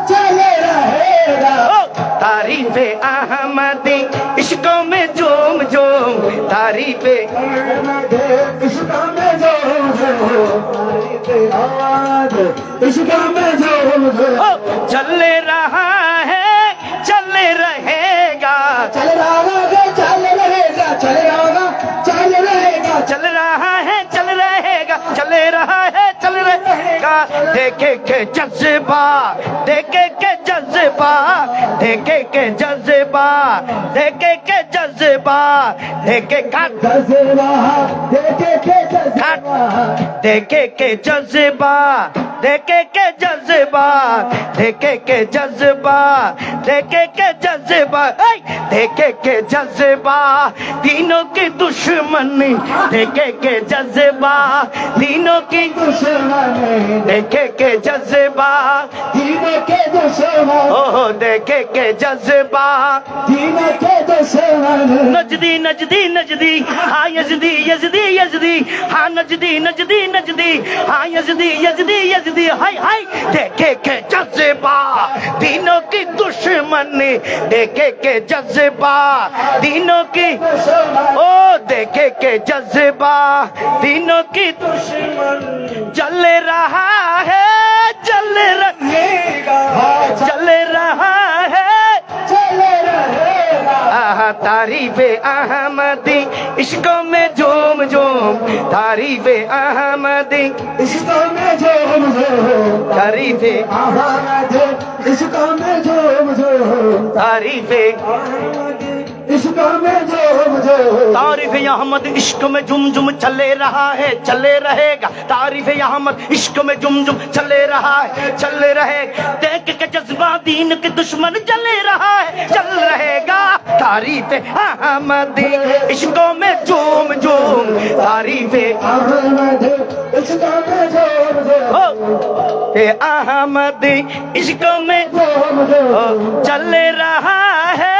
चल रहेगा ओ तारीफे अहमदी इश्कों में झूम झूम तारीफे अहमद इश्क़ में झूम झूम अहमद इश्क़ में झूम झूम ओ चल रहा है चल रहेगा चल रहा है चल रहेगा चल रहा है चल रहेगा देखे के जज्बा देखे के जज्बा देखे के जज्बा देखे के जज्बा देखे का जज्बा देखे के जज्बा देखे के जज्बा देखे के जज्बा देखे के जज्बा देखे के जज्बा देखे के जज्बा तीनों के दुश्मन देखे के जज्बा तीनों की दुश्मन देखे के जज्बा तीनों के दुश्मन ओह देखे के जज्बा तीनों के दुश्मन नजदी नजदी नजदी हाँ यजदी यजदी यजदी हाँ नजदी नजदी नजदी हाँ यजदी यजदी यजदी हाय हाय देखे के जज्बा तीनों की दुश्मन देखे के जज्बा तीनों की ओ देखे के जज्बा तीनों की दुश्मन जल रहा है जल रहेगा जल रहा है चल रहेगा आहा तारीफे अहमदी इश्कों में झूम झूम तारीफे अहमदी इसको में झूम झूम तारीफे अहमद इसको में झूम झूम तारीफे इसको में झूम झूम तारीफे अहमद इश्क में झुम झुम चले रहा है चले रहेगा तारीफे अहमद इश्क में झुम झुम चले रहा है चल रहेगा देख के जज्बा दीन के दुश्मन चले रहा है चल रहेगा तारीफे अहमदी इश्कों में झूम झूम तारीफे अहमद इसको में झूम झूम अहमदी इश्कों में झूम झूम चल रहा है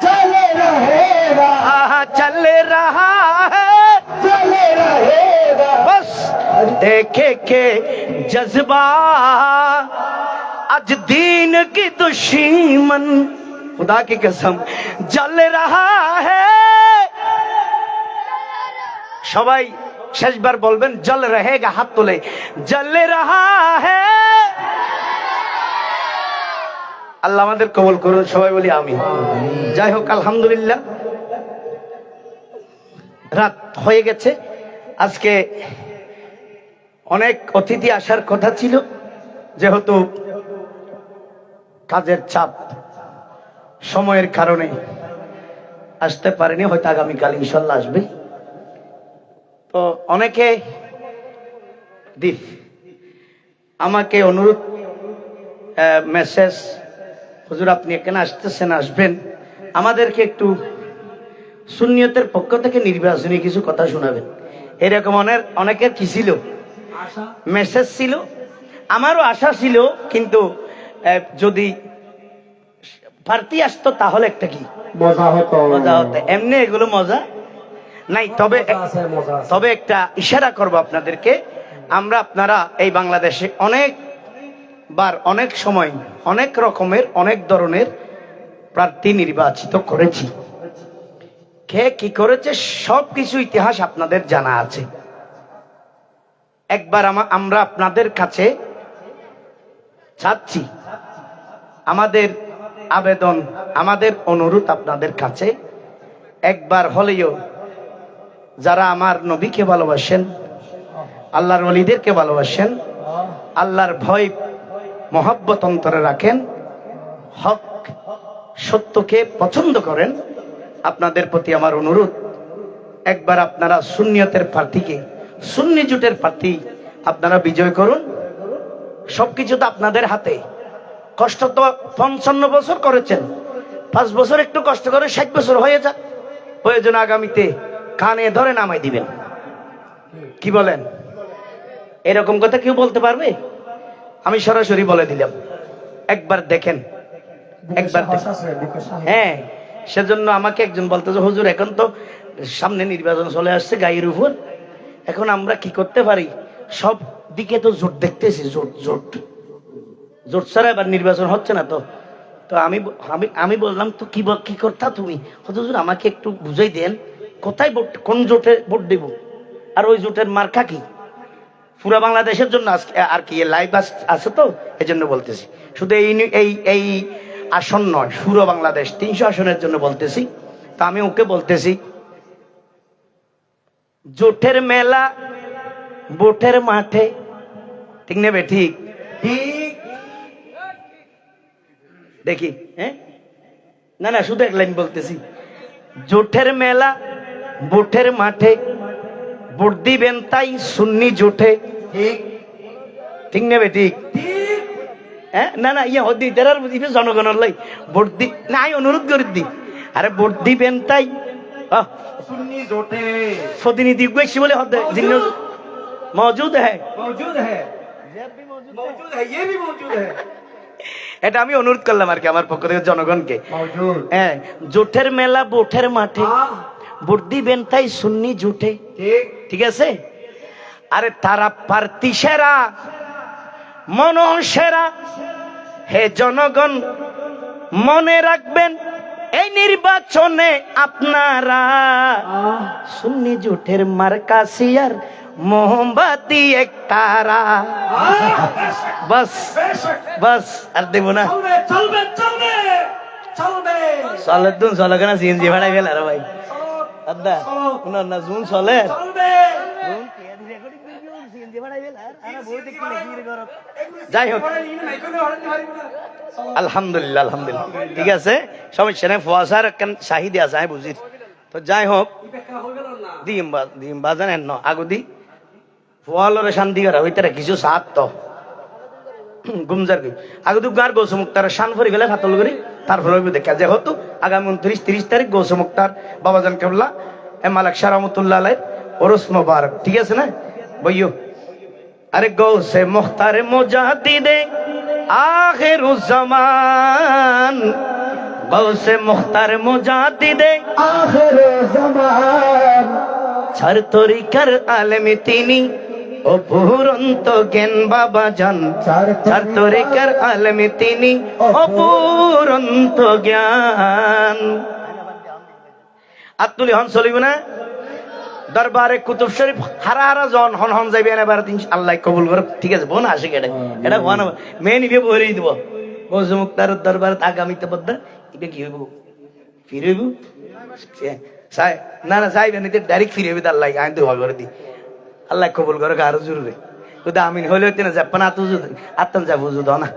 चल रहेगा आहा चल रहा है चल रहेगा बस देखे के जज्बा आज दीन की दुश्मन खुदा की कसम जल रहा है সবাই শেষবার বলবেন জল रहेगा হাত তুলে জল रहा है আল্লাহ আমাদের কবুল করুন সবাই বলি আমিন যাই হোক আলহামদুলিল্লাহ রাত হয়ে গেছে আজকে অনেক অতিথি আসার কথা ছিল যেহেতু কাজের চাপ সময়ের কারণে আসতে পারেনি হয়তো আগামীকাল ইনশাল্লাহ আসবে তো অনেকে আমাকে অনুরোধ মেসেজ হুজুর আপনি এখানে আসতেছেন আসবেন আমাদেরকে একটু সুন্নিয়তের পক্ষ থেকে নির্বাচনী কিছু কথা শোনাবেন এরকম অনেকের কি ছিল মেসেজ ছিল আমারও আশা ছিল কিন্তু যদি প্রার্থী আসতো তাহলে একটা কি মজা হতো মজা হতো এমনি এগুলো মজা নাই তবে তবে একটা ইশারা করব আপনাদেরকে আমরা আপনারা এই বাংলাদেশে অনেকবার অনেক সময় অনেক রকমের অনেক ধরনের প্রার্থী নির্বাচিত করেছি কে কি করেছে সবকিছু ইতিহাস আপনাদের জানা আছে একবার আমরা আপনাদের কাছে চাচ্ছি আমাদের আবেদন আমাদের অনুরোধ আপনাদের কাছে একবার হলেও যারা আমার নবীকে ভালোবাসেন আল্লাহর ওলিদেরকে ভালোবাসেন আল্লাহর ভয় মহব্বত অন্তরে রাখেন হক সত্যকে পছন্দ করেন আপনাদের প্রতি আমার অনুরোধ একবার আপনারা সুন্নিয়তের প্রার্থীকে সুন্নি জোটের প্রার্থী আপনারা বিজয় করুন সবকিছু তো আপনাদের হাতে কষ্ট তো 55 বছর করেছেন 5 বছর একটু কষ্ট করে 60 বছর হয়ে যাক প্রয়োজন আগামীতে কানে ধরে নামাই দিবেন কি বলেন এরকম কথা কেউ বলতে পারবে আমি সরাসরি বলে দিলাম একবার দেখেন একবার হ্যাঁ সেজন্য আমাকে একজন বলতেছে হুজুর এখন তো সামনে নির্বাচন চলে আসছে গায়ের উপর এখন আমরা কি করতে পারি সব দিকে তো জোট দেখতেছি জোট জোট জোট ছাড়া এবার নির্বাচন হচ্ছে না তো তো আমি আমি আমি বললাম তো কি করতা তুমি হুজুর আমাকে একটু বুঝাই দেন কোথায় ভোট কোন জোটে ভোট দেব আর ওই জোটের মার্কা কি পুরো বাংলাদেশের জন্য আর কি লাইভ আছে তো এজন্য বলতেছি শুধু এই আসন নয় পুরো বাংলাদেশ 300 আসনের জন্য বলতেছি তা আমি ওকে বলতেছি জোঠের মেলা বোঠের মাঠে, ঠিক নেবে? ঠিক ঠিক দেখি, হ্যাঁ না না শুধু এক লাইন বলতেছি। জোঠের মেলা বোঠের মাঠে, ভোট দিবেন তাই সুন্নি জোঠে, ঠিক ঠিক নেবে? ঠিক ঠিক হ্যাঁ না না ইয়ে হদি তেরার বুঝিবে জনগণের লাই ভোট দি না, আমি অনুরোধ করে দি, আরে ভোট দিবেন তাই सुन्नी जोटे প্রতিনিধি গেছি বলে হদ জিন্ন মজুদ হ্যাঁ, मौजूद है ये भी मौजूद है এটা আমি অনুরোধ করলাম আর কি আমার পক্ষ থেকে জনগণকে। मौजूद হ্যাঁ, জোঠের মেলা বোঠের মাঠে, ভোট দিবেন তাই সুন্নি জোঠে, ठीक ঠিক আছে? আরে তারা প্রার্থী সেরা, মন সেরা, হে জনগণ মনে রাখবেন এই নির্বাচনে আপনারা সুন্নি জোঠের মার্কা সিয়ার মোমবাতি এক তারা। বাস বাস আর দেব না, चलबे चलबे चलबे চলের দুন চলে কেন সিএনজি ভাড়াই গেল আর ভাই আদা উনার না জুন চলে चलबे যাই হোক আলহামদুলিল্লাহ আলহামদুলিল্লাহ ঠিক আছে, সমস্যা নেই। ফোয়াশার একখান শাহিদি আছে আমি বুঝি। তো যাই হোক দিম বাজান এন আগু দি ফোয়ালরে শান্তি করা হইতে কিছু সাত তো গুমজার গই আগু দি গার গৌস মুক্তার শান ফরি গেলে ফাতল করি, তারপরে দেখা যায় হতো আগামী 29-30 তারিখ গৌস মুক্তার বাবাজান কেবলা মালাক শাহ রহমতুল্লাহ আলাইহির ওরস মোবারক, ঠিক আছে না বইয়ো? আরে গৌসে মুখতার মুজাহিদে আখিরুজ্জামান, গৌসে মুখতার মুজাহিদে आखिर जमान চার তরিকার আলেমে তিনি অপুরন্ত জ্ঞান বাবাজান, চার তরিকার আলেমে তিনি অপুরন্ত জ্ঞান। আত্মলি হন চলিব না দরবারে কুতুব শরীফ হারা হারা জন হন হন যাইবে এবার আল্লাহ কবুল করুক, ঠিক আছে? বোন আসে কেটে এটা কোন মেয়ে নিবে বহরেই দিব গৌসে মুক্তার দরবারে আগামীতে বদ্দা এটা কি হইব? ফিরে হইব না না যাইবে না, ডাইরেক্ট ফিরে হইবে আল্লাহ আমি তো ভয় করে দিই আল্লাহ কবুল করে আরো জরুরি যদি আমিন হইলে হইতে না যাপ্পা না আত্মন যাবো যুদ না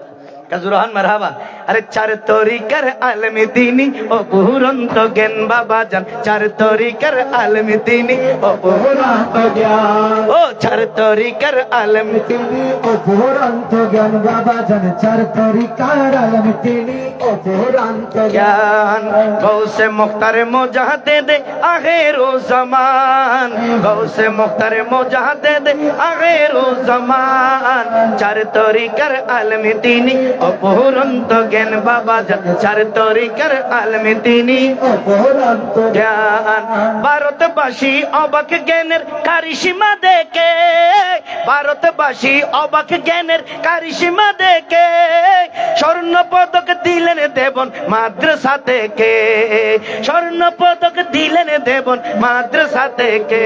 কাজুরহান মারহাবা। আরে চার তরিকার আলেমে তিনি অপুরন্ত জ্ঞান বাবাজান, চার তরিকার আলেমে তিনি অপুরন্ত ज्ञान ও চার তরিকার আলেম তিনি অপুরন্ত জ্ঞান বাবা জান চার তরিকার আলম তিনি অপুরন্ত জ্ঞান। গৌসে মুখতারে মোজাহাদে দে আখেরো জামান, গৌসে মুখতারে মোজাহাদে দে আখেরো জামান, চার তরিকার আলেমে তিনি অপুরন্ত জ্ঞান বাবাজান, চার তরিকার আলেমে তিনি অপুরন্ত জ্ঞান। ভারতবাসী অবাক জ্ঞানের কারিশমা দেখে, ভারতবাসী অবাক জ্ঞানের কারিশমা দেখে স্বর্ণ পদক দিলেন দেবন মাদ্রাসা থেকে, স্বর্ণ পদক দিলেন দেবন মাদ্রাসা থেকে।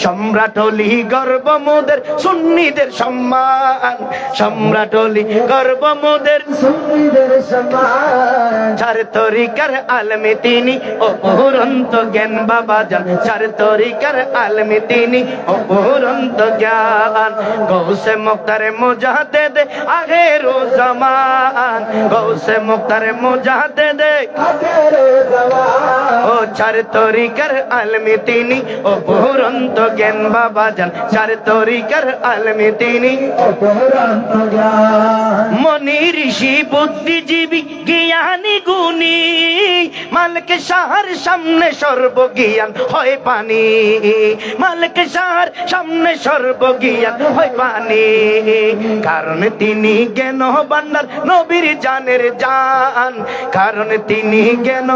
সম্রাট অলি গর্ব মোদের সুন্নিদের সম্মান, সম্রাট অলি গর্ব মোদের সুন্নিদের সমান চার তরিকার আলমে তিনি অপুরন্ত জ্ঞান বাবাজান, চার তরিকার আলমে তিনি অপুরন্ত জ্ঞান। গৌসে মুখতারে মুজাহিদে আখেরো জামান, গৌসে মুখতারে মুজাহিদে আখের জওয়ান ও চার তরিকার আলমে তিনি অপুরন্ত জ্ঞান বাবাজান, চার তরিকার আলমে তিনি অপুরন্ত জ্ঞান মনি ঋষি বুদ্ধিজীবী জ্ঞানী গুণী মালিক শাহর সামনে সর্বজ্ঞান হয় পানি, মালিক শাহর সামনে সর্বজ্ঞান হয় পানি। কারণ তিনি জ্ঞান ভান্ডার নবীর জানের জান, কারণ তিনি জ্ঞান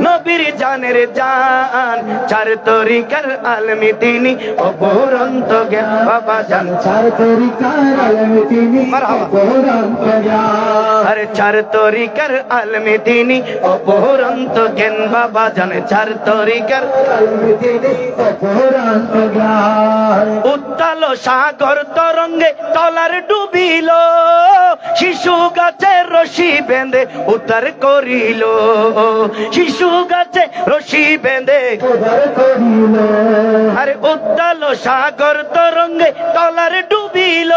নবীর জানের জান। চার তরিকার আলমে তিনি অপুরন্ত জ্ঞান বাবাজান, চার তরিকার আলম তিনি অপুরন্ত জ্ঞান আরে চার তরিকার আলমে তিনি অপুরন্ত জ্ঞান বাবাজান, চার তরিকার আলম তিনি অপুরন্ত জ্ঞান উত্তাল সাগর তরঙ্গে তলার ডুবিল শিশু গাছের রশি বেঁধে উদ্ধার করিল শিশু গাছে রশি বেঁধে উদ্ধার করিল আরে উত্তাল সাগর তরঙ্গে তলার ডুবিল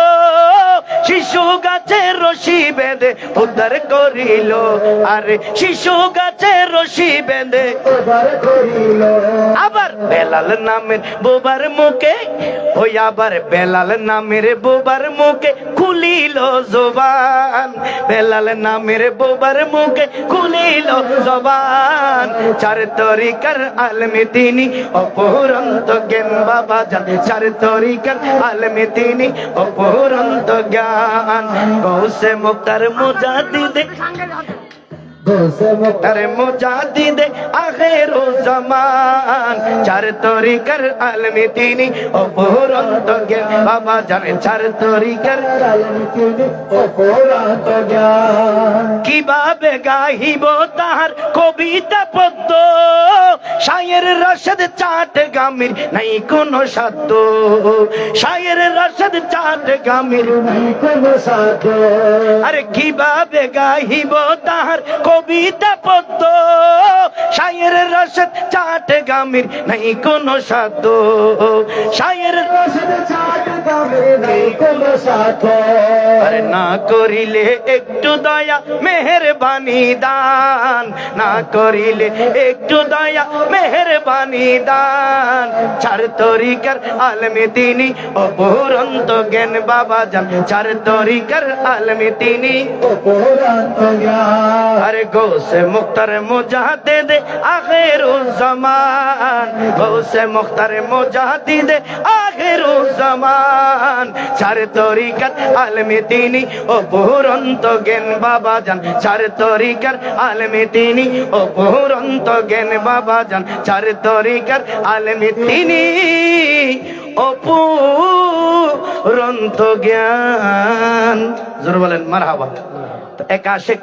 শিশু গাছের রশি বেঁধে উদ্ধার করিল আরে শিশু গাছের রশি বেঁধে উদ্ধার করিল আবার বেলাল নামের বোবার মুখে ওই আবার বেলাল নামের বোবার মুখে খুলিল জবান বেলাল নামের বোবার মুখে খুলিল জবান চার তরিকার আলমে তিনি অপরন্ত জ্ঞান বাবা জান চার তরিকার আলমে তিনি অপরন্ত জ্ঞান গৌসে মুক্তার মুজাদ্দিদে গোসে মুক্তার তারে মুজাদ্দিদে আখিরু জামান চার তরিকার আলমে তিনি অপরন্ত জ্ঞান বাবা জানে চার তরিকার আলমে তিনি অপরন্ত জ্ঞান কিভাবে গাহিব তাহার কবিতা পদ্য শায়ের রশদ চাট গামির নাই কোনো সাধ্য শায়ের রশদ চাট গামির নাই কোনো সাধ্য আরে কিভাবে গাহিব তাহার কবিতা পদ্য শায়ের রশদ চাট গামির নাই কোনো সাধ্য শায়ের রশদ চাট গামির নাই কোনো সাধ্য আরে না করিলে একটু দয়া মেহেরবানি দান না করিলে একটু দয়া মেহেরবানি দান চার তরিকার আলমে তিনি অপরন্ত জ্ঞান বাবা জান চার তরিকার আলমে তিনি অপরন্ত জ্ঞান আরে গৌসে মুক্তার মুজাহিদ আখিরুজ্জামান গৌসে মুক্তার মুজাহিদ আখিরুজ্জামান চার তরিকার আলমে তিনি অপরন্ত জ্ঞান বাবা জান চার তরিকার আলমে তিনি অপরন্ত জ্ঞান বাবা জান চার তরিকার আলমে তিনি অপরন্ত জ্ঞান জোর বলেন মারহাবা। তো এক আশিক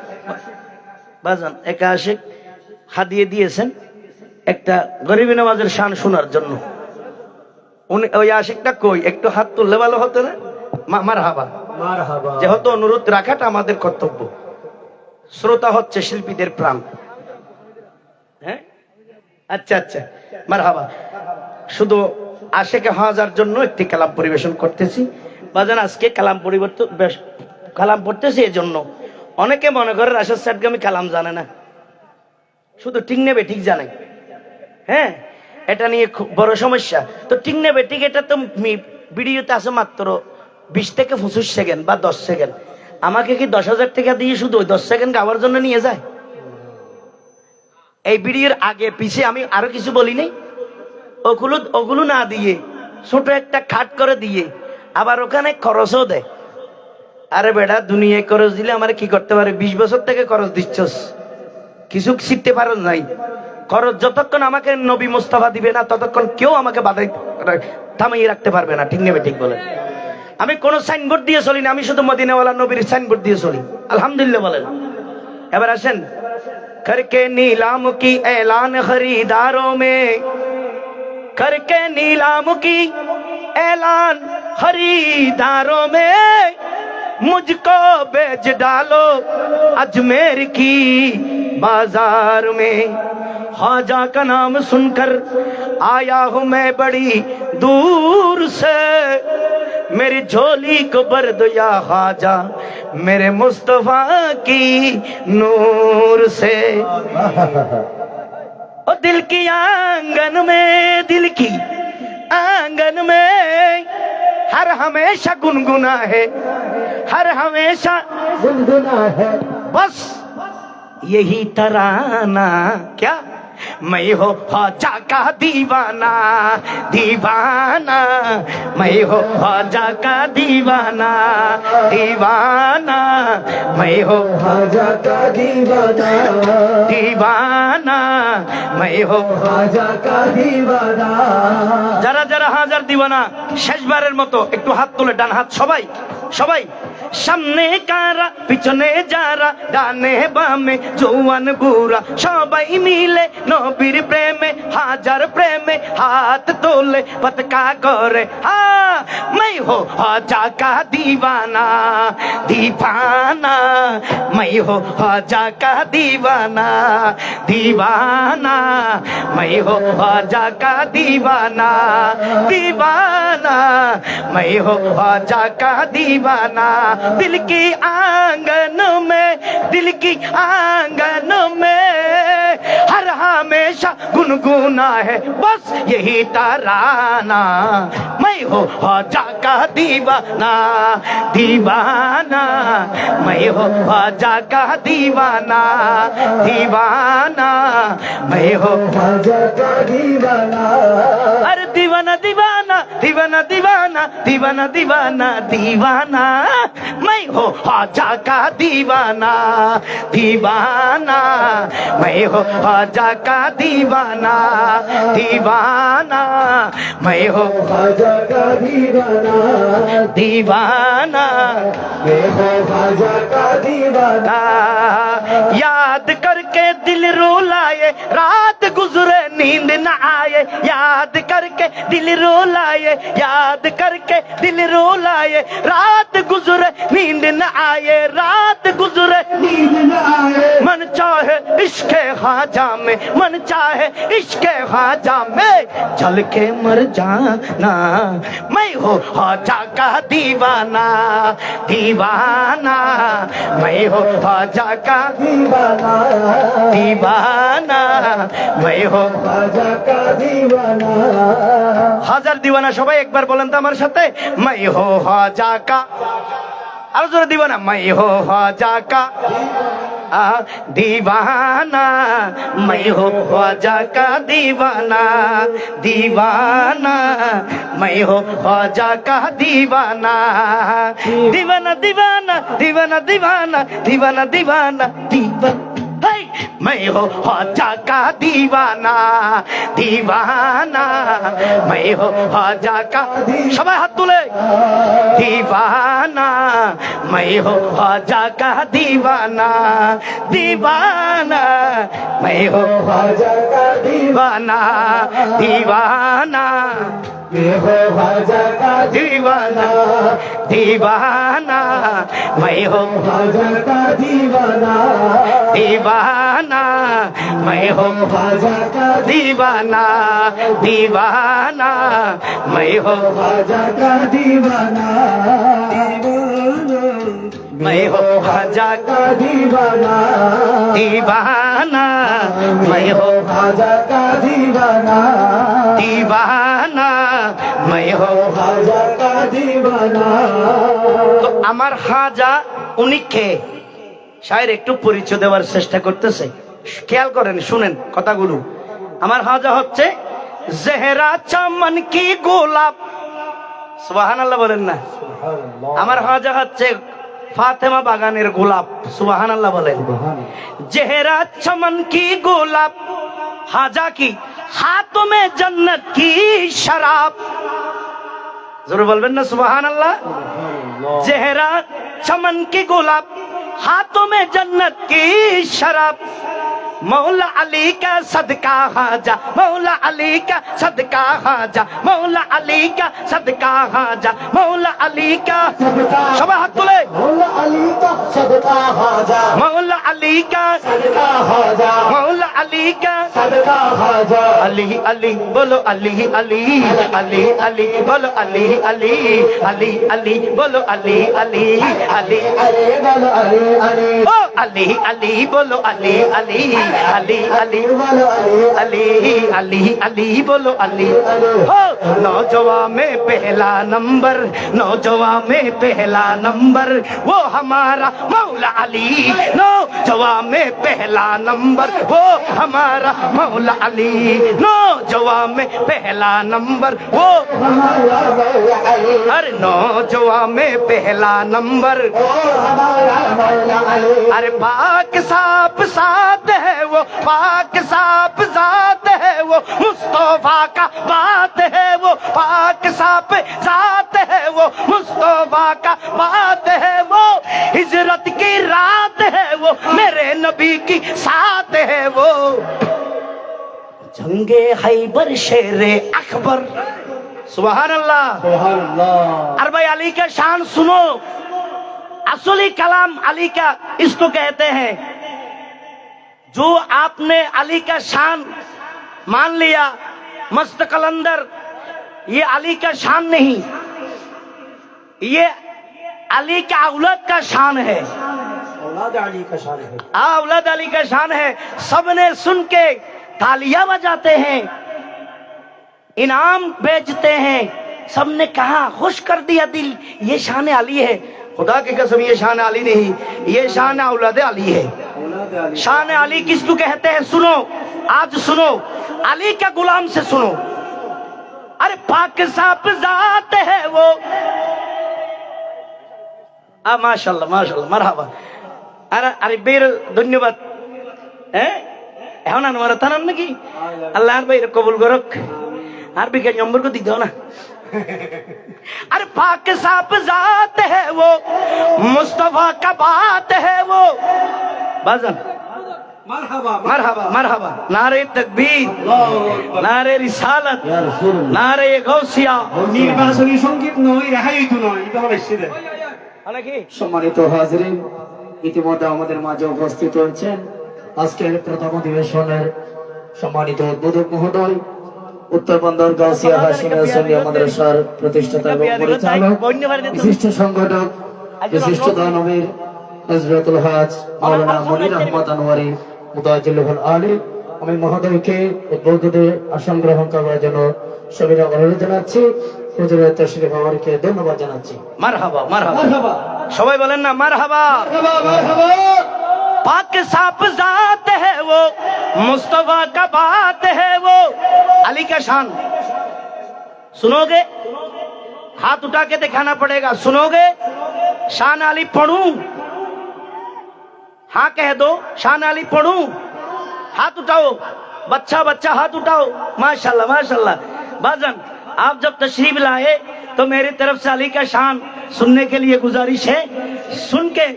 বাজান এক আশিক হাদিয়ে দিয়েছেন একটা গরিব নওয়াজের শান শোনার জন্য উনি ওই আশিকটা কই একটু হাত তুললে ভালো হতো না মারহাবা মারহাবা যেহেতু অনুরোধ রাখাটা আমাদের কর্তব্য শ্রোতা হচ্ছে শিল্পীদের প্রাণ হ্যাঁ আচ্ছা আচ্ছা মারহাবা শুধু আশিকে হাজার জন্য একটি কালাম পরিবেশন করতেছি বাজান আজকে কালাম পরিবর্তন কালাম পড়তেছি এই জন্য অনেকে মনে করে রাশেদ সাহেবগামী কালাম জানে না শুধু ঠিক নেবে ঠিক জানে হ্যাঁ এটা নিয়ে খুব বড় সমস্যা তো ঠিক নেবে ঠিক এটা তো ভিডিওতে আছে মাত্র 20 থেকে 25 সেকেন্ড বা 10 সেকেন্ড আমাকে কি 10,000 টাকা দিয়ে শুধু ওই 10 সেকেন্ড গাওয়ার জন্য নিয়ে যায় এই ভিডিওর আগে পিছে আমি আরো কিছু বলি নাই ওগুলো না দিয়ে ছোট একটা খাট করে দিয়ে আবার ওখানে খরচও দেয় আরে বেটা দুনিয়ায় খরচ দিলে আমার কি করতে পারে 20 বছর থেকে খরচ দিচ্ছস কিছু শিখতে পারো নাই খরচ যতক্ষণ আমাকে নবী মুস্তাফা দিবে না ততক্ষণ কেউ আমাকে বাধাই থামিয়ে রাখতে পারবে না ঠিক নেবে ঠিক বলেন আমি কোন সাইনবোর্ড দিয়ে চলি না আমি শুধু মদিনাওয়ালা নবীর সাইনবোর্ড দিয়ে চলি আলহামদুলিল্লাহ বলেন এবার আসেন करके नीलाम की ऐलान खरीदारों में करके नीलाम की ऐलान खरीदारों में मुझको बेच डालो अजमेर की बाजार में ख्वाजा का नाम सुनकर आया हूँ मैं बड़ी दूर से मेरी झोली को भर दो या ख्वाजा मेरे मुस्तफा की नूर से ओ दिल की आंगन में दिल की आंगन में हर हमेशा गुनगुना है हर हमेशा गुनगुना है बस यही तराना क्या मैं हो ख्वाजा का दीवाना दीवाना मैं हो ख्वाजा का दीवाना दीवाना मैं हो ख्वाजा का दीवाना दीवाना मैं हो ख्वाजा का दीवाना যারা যারা হাজার দিওয়ানা শেষবারের মতো একটু হাত তুলে ডান হাত সবাই সবাই সামনে কারা পিছনে যারা ডানে বামে জওয়ান বুড়া সবাই মিলে নবীর প্রেমে হাজার প্রেমে হাত তোলে পতকা করে হ্যাঁ मैं हो ख्वाजा का दीवाना दीवाना मैं हो ख्वाजा का दीवाना दीवाना मैं हो ख्वाजा का दीवाना दीवाना मैं हो ख्वाजा का दीवाना दिल की आंगन में दिल की आंगन में हर हमेशा गुनगुना है बस यही तराना मैं हो ख्वाजा का दीवाना दीवाना मैं हो ख्वाजा का दीवाना दीवाना मैं हो ख्वाजा का दीवाना अरे दीवाना दीवाना दीवाना दीवाना दीवाना दीवाना दीवाना मैं हो ख्वाजा का दीवाना दीवाना मैं हो ख्वाजा का दीवाना दीवाना मैं हो ख्वाजा का दीवाना दीवाना मैं हो ख्वाजा का दीवाना याद करके दिल रुलाए रात गुजरे नींद न आए याद करके दिल रुलाए याद करके दिल रुलाए रात गुजरे नींद न आए रात गुजरे नींद न आए मन चाहे इश्क़े ख्वाजा में मन चाहे इश्क़े ख्वाजा में जल के मर जाना मैं हो ख्वाजा का दीवाना दीवाना मैं हो ख्वाजा का दीवाना दीवाना मैं हो ख्वाजा का दीवाना হাজার দিওয়ানা সবাই একবার বলেন তো আমার সাথে मैं हो ख्वाजा का আরো জোরে দিওয়ানা मैं हो ख्वाजा का दीवाना मैं हो ख्वाजा का दीवाना दीवाना मैं हो ख्वाजा का दीवाना दीवाना दीवाना दीवाना दीवाना दीवाना दीवाना दीवाना मैं हो ख्वाजा का दीवाना दीवाना मैं हो ख्वाजा का সবাই হাত তুলে दीवाना मैं हो ख्वाजा का दीवाना दीवाना मैं हो ख्वाजा का दीवाना दीवाना मैं हो ख्वाजा का दीवाना दीवाना मैं हो ख्वाजा का दीवाना दीवाना मैं हो ख्वाजा का दीवाना दीवाना मैं हो ख्वाजा का दीवाना मैं हो ख्वाजा का दीवाना दीवाना मैं हो ख्वाजा का दीवाना दीवाना मैं हो ख्वाजा का दीवाना তো আমার খাজা উনি কে শায়ের একটু পরিচয় দেওয়ার চেষ্টা করতেছে খেয়াল করেন শুনেন কথাগুলো আমার খাজা হচ্ছে জেহরা চামন কি গোলাপ সুবহানাল্লাহ বলেন না আমার খাজা হচ্ছে ফাতেমা বাগানের গোলাপ সুবহানাল্লাহ বলেন জেহরা চমন কি গোলাপ খাজা কি হাতों में जन्नत की शराब जरूर बोलবেন না सुबहानअल्लाह चेहरा चमन की गुलाब हाथों में जन्नत की शराब मौला अली का सदका खाजा मौला अली का सदका खाजा मौला अली का सदका खाजा मौला अली का সবাই হাত তুলে मौला अली का सदका खाजा मौला अली का सदका खाजा मौला अली का सदका खाजा अली अली बोलो अली अली अली अली बोलो अली अली अली अली बोलो अली अली अली अरे बोलो अरे अरे ओ अली अली बोलो अली अली अली अली बोलो अरे अली अली अली बोलो अली हो नौजवान में पहला नंबर नौजवान में पहला नंबर वो हमारा मौला अली नौजवान में पहला नंबर वो हमारा मौला अली नौजवान में पहला नंबर वो हमारा मौला अली अरे नौजवान में पहला नंबर हमारा मौला अली अरे पाक साफ साथ है वो पाक साफ साथ है वो मुस्तफा का बात है वो पाक साफ साथ है वो मुस्तफा का बात है वो हिजरत की रात है वो, मेरे नबी की साथ है वो। जंगे हैबर शेरे अकबर, सुभान अल्लाह। सुभान अल्लाह। अरे भाई अली का शान सुनो, असली कलाम अली का इसको कहते हैं। जो आपने अली का शान मान लिया मस्त कलंदर, ये अली का शान नहीं, ये अली का औलाद का शान है। औलाद अली का शान है। औलाद अली का शान है। सबने सुन के तालियां बजाते हैं, इनाम बेचते हैं। सबने कहा खुश कर दिया दिल, ये शान अली है। खुदा की कसम ये शान अली नहीं, ये शान औलाद अली है। औलाद अली। शान अली किसको कहते हैं सुनो, आज सुनो, अली का गुलाम से सुनो। अरे पाक साफ जात है वो, माशाल्लाह माशाल्लाह मरहबा। अरे अरे बेर धन्यवाद এখন আমার থানার নাকি আল্লাহর ভাই কবুল করুক। আর বিকে নম্বর को दिख दो ना। अरे पाक साफ जात है वो, मुस्तफा का बात है वो। बाजन मरहबा मरहबा मरहबा, नारे तकबीर, नारे रिसालत, या রাসূলুল্লাহ। नारे गौसिया। নির্বাচনী সংগীত নয়, রেহাই তো নয়, এটা হলো সিধে। সম্মানিত হাজিরিন, ইতিমধ্যে আমাদের মাঝে উপস্থিত হয়েছেন আজকের প্রথম অধিবেশনের সম্মানিত উদ্বোধক মহোদয়, উত্তর বন্দর গাউসিয়া হাশিমিয়া সুন্নিয়া মাদ্রাসার প্রতিষ্ঠাতা এবং পরিচালক, বিশিষ্ট সংগঠক, বিশিষ্ট দানবীর হযরতুল হাজ মাওলানা মনির আহমদ আনোয়ারি মুতাওয়াজ্জিহুল আলী। আমি মহোদয়কে উদ্বোধনের আসন গ্রহণ করার জন্য সবিনয় অনুরোধ জানাচ্ছি। হুজুরের তাশরীফ আওয়ারকে ধন্যবাদ জানাচ্ছি। মারহাবা মারহাবা, মারহাবা সবাই বলেন না মারহাবা। মারহাবা মারহাবা। पाक साफ जात है वो, मुस्तफा का बात है वो। अली का शान सुनोगे, हाथ उठा के दिखाना पड़ेगा। सुनोगे शान अली पढ़ूं, हाँ कह दो शान अली पढ़ूं। हाथ उठाओ, बच्चा बच्चा हाथ उठाओ। माशाल्लाह माशाल्लाह। बाजन आप जब तशरीफ लाए तो मेरी तरफ से अली का शान सुनने के लिए गुजारिश है। सुन के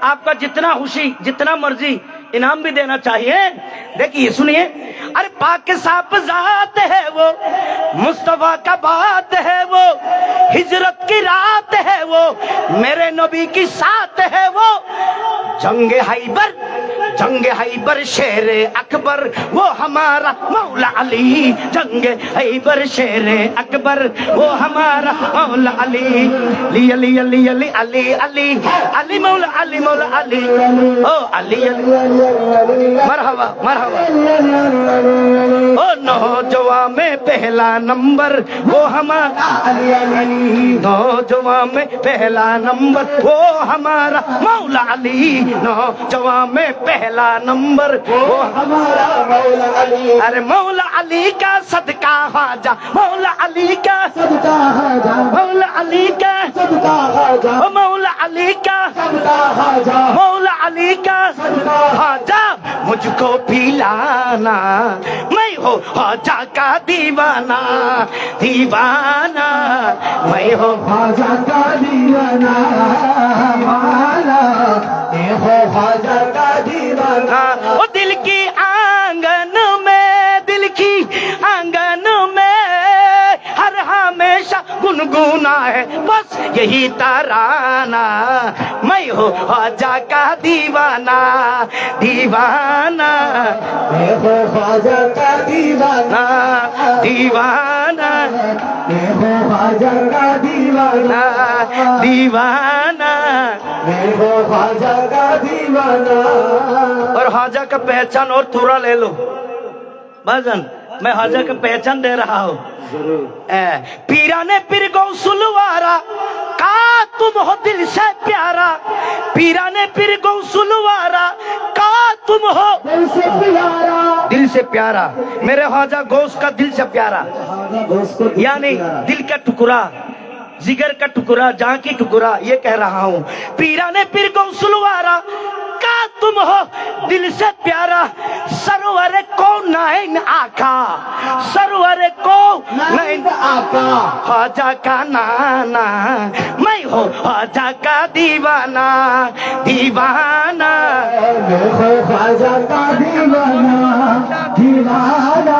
आपका जितना खुशी, जितना मर्जी इनाम भी देना चाहिए। देखिए सुनिए, अरे पाक साफ जात है वो, मुस्तफा का बात है वो। हिजरत की रात है वो, मेरे नबी की साथ है वो। जंगे हैबर शेरे अकबर, वो हमारा मौला अली। जंगे हैबर शेरे अकबर, वो हमारा मौला अली। अली अली अली अली अली अली अली मौला अली मौला अली। ओ अली अली मरहबा मरहबा। ओ नौजवान में पहला नंबर, वो हमारा अली अली। नौजवान में पहला नंबर, वो हमारा मौला अली। नौजवान में पहला नंबर, वो हमारा मौला अली। अरे मौला अली का सदका हाजा, मौला अली का सदका हाजा, मौला अली का सदका हाजा, ओ मौला अली का सदका हाजा, मौला अली का सदका हाजा। मुझको पिलाना, मैं हो हाजा का दीवाना। दीवाना मैं हो हाजा का दीवाना। माला ये हो हाजा का दीवाना। ओ दिल की आंगन में, दिल की आंगन में हर हमेशा गुनगुना है बस यही तराना। मैं हो ख्वाजा का दीवाना। दीवाना ये हो ख्वाजा का दीवाना। दीवाना ये हो ख्वाजा का दीवाना। दीवाना। ये हो ख्वाजा का दीवाना। और ख्वाजा का पहचान और थोड़ा ले लो बाजन, मैं ख्वाजा का पहचान दे रहा हूँ। पीरा ने पीर गौसुलवारा का तुम हो दिल से प्यारा। पीरा ने पीर गौसुलवारा का तुम हो दिल से प्यारा। दिल से प्यारा। मेरे ख्वाजा गौस का दिल से प्यारा, ख्वाजा गौस को यानी दिल का टुकड़ा, जिगर का टुकड़ा, जान की टुकड़ा, ये कह रहा हूँ। पीरा ने पीर गौसुलवारा का तुम हो दिल से प्यारा, सरवर को नैन आका, सरवर को नैन आका, ख्वाजा का नाना, मैं हो ख्वाजा का दीवाना, दीवाना मैं हो ख्वाजा का दीवाना, दीवाना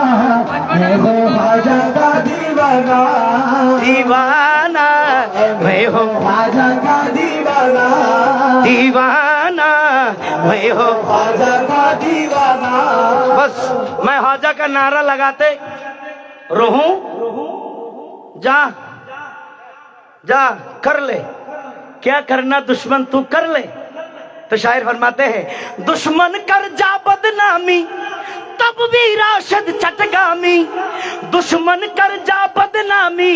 मैं हो ख्वाजा का दीवाना, दीवाना मैं हो ख्वाजा का दीवाना, दीवाना मैं हो। ख्वाजा का दीवाना। बस मैं ख्वाजा का नारा लगाते रहूं, जा जा कर ले, क्या करना दुश्मन तू कर ले। तो शायर फरमाते हैं दुश्मन कर जा बदनामी तब भी राशिद चटगामी, दुश्मन कर जा बदनामी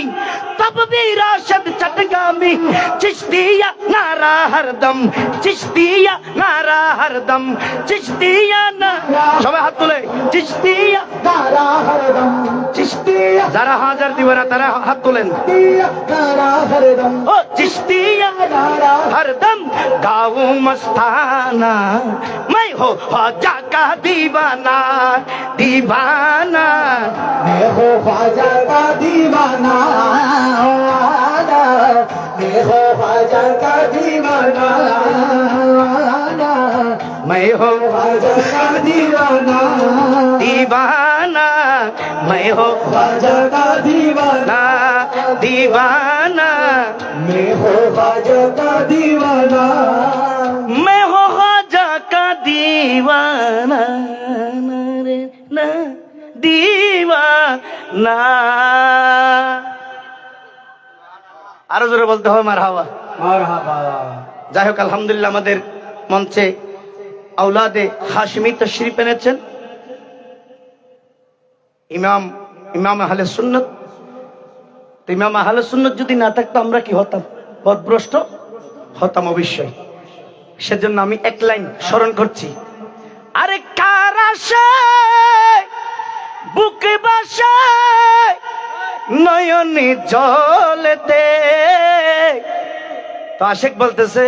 तब भी राशिद चटगामी, चिश्तिया नारा हरदम, चिश्तिया नारा हरदम, चिश्तिया नारा, সবাই হাত তুলে চিশতিয়া नारा हरदम, चिश्तिया যারা হাজার দিবেনা তারা হাত তুলেন। नारा हरदम, ও চিশতিয়া नारा हरदम गाऊं मस्ताना, मैं हो ख्वाजा का दीवाना, दीवाना मैं हो ख्वाजा का दीवाना, मैं हो ख्वाजा का दीवाना, मैं हो ख्वाजा का दीवाना, दीवाना मैं हो ख्वाजा का दीवाना, ना दीवाना, मैं हो ख्वाजा का दीवाना, मैं हो ख्वाजा का दीवाना, ना रे ना दीवाना। আরো জোরে বলতে হবে মারহাবা। মারহাবা। যাই হোক আলহামদুলিল্লাহ আমাদের মঞ্চে আওলাদে হাশমি তশরিফ এনেছেন ইমাম আহলে সুন্নাত। তো ইমাম আহলে সুন্নাত যদি না থাকতো আমরা কি হতাম? পথভ্রষ্ট হতাম অবশ্যই। সেজন্য আমি এক লাইন স্মরণ করছি, আরে কার আশায় বুকে বাসায় নয়নে জলেতে। তো আশেক বলতেছে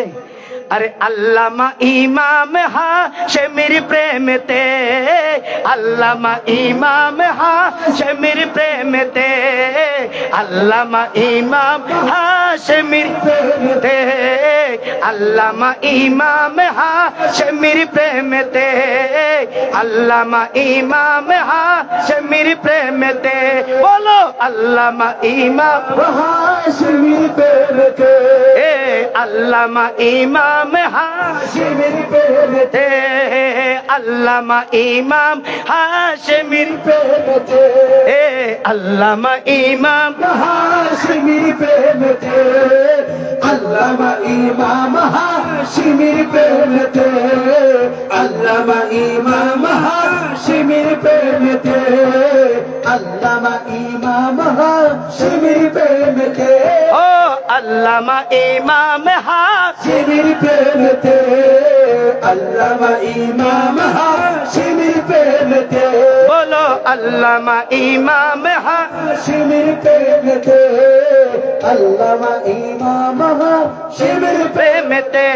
আরে আল্লামা ইমাম হাশেমির প্রেমেতে, আল্লামা ইমাম হাশেমির প্রেমেতে, আল্লামা ইমাম হাশেমির প্রেমেতে, আল্লামা ইমাম হাশেমির প্রেমেতে, আল্লামা ইমাম হাশেমির প্রেমেতে। বলো আল্লামা ইমাম হাশমির প্রেমেতে, আল্লামা ইমাম হাশমির প্রেমেতে, আল্লামা ইমাম হাশেমির প্রেমেতে, আল্লামা ইমাম হাশমির প্রেমেতে, আল্লামা ইমাম হাশমির প্রেমেতে, আল্লামা ইমাম হাশমির প্রেমেতে, আল্লামা ইমাম হাশমির প্রেমেতে, ও আল্লামা ইমাম হাশমির প্রেমেতে, আল্লামা ইমাম হাশমির প্রেমেতে, বলো আল্লামা ইমাম হাশমির প্রেমেতে, আল্লামা ইমাম হাশমির প্রেমেতে,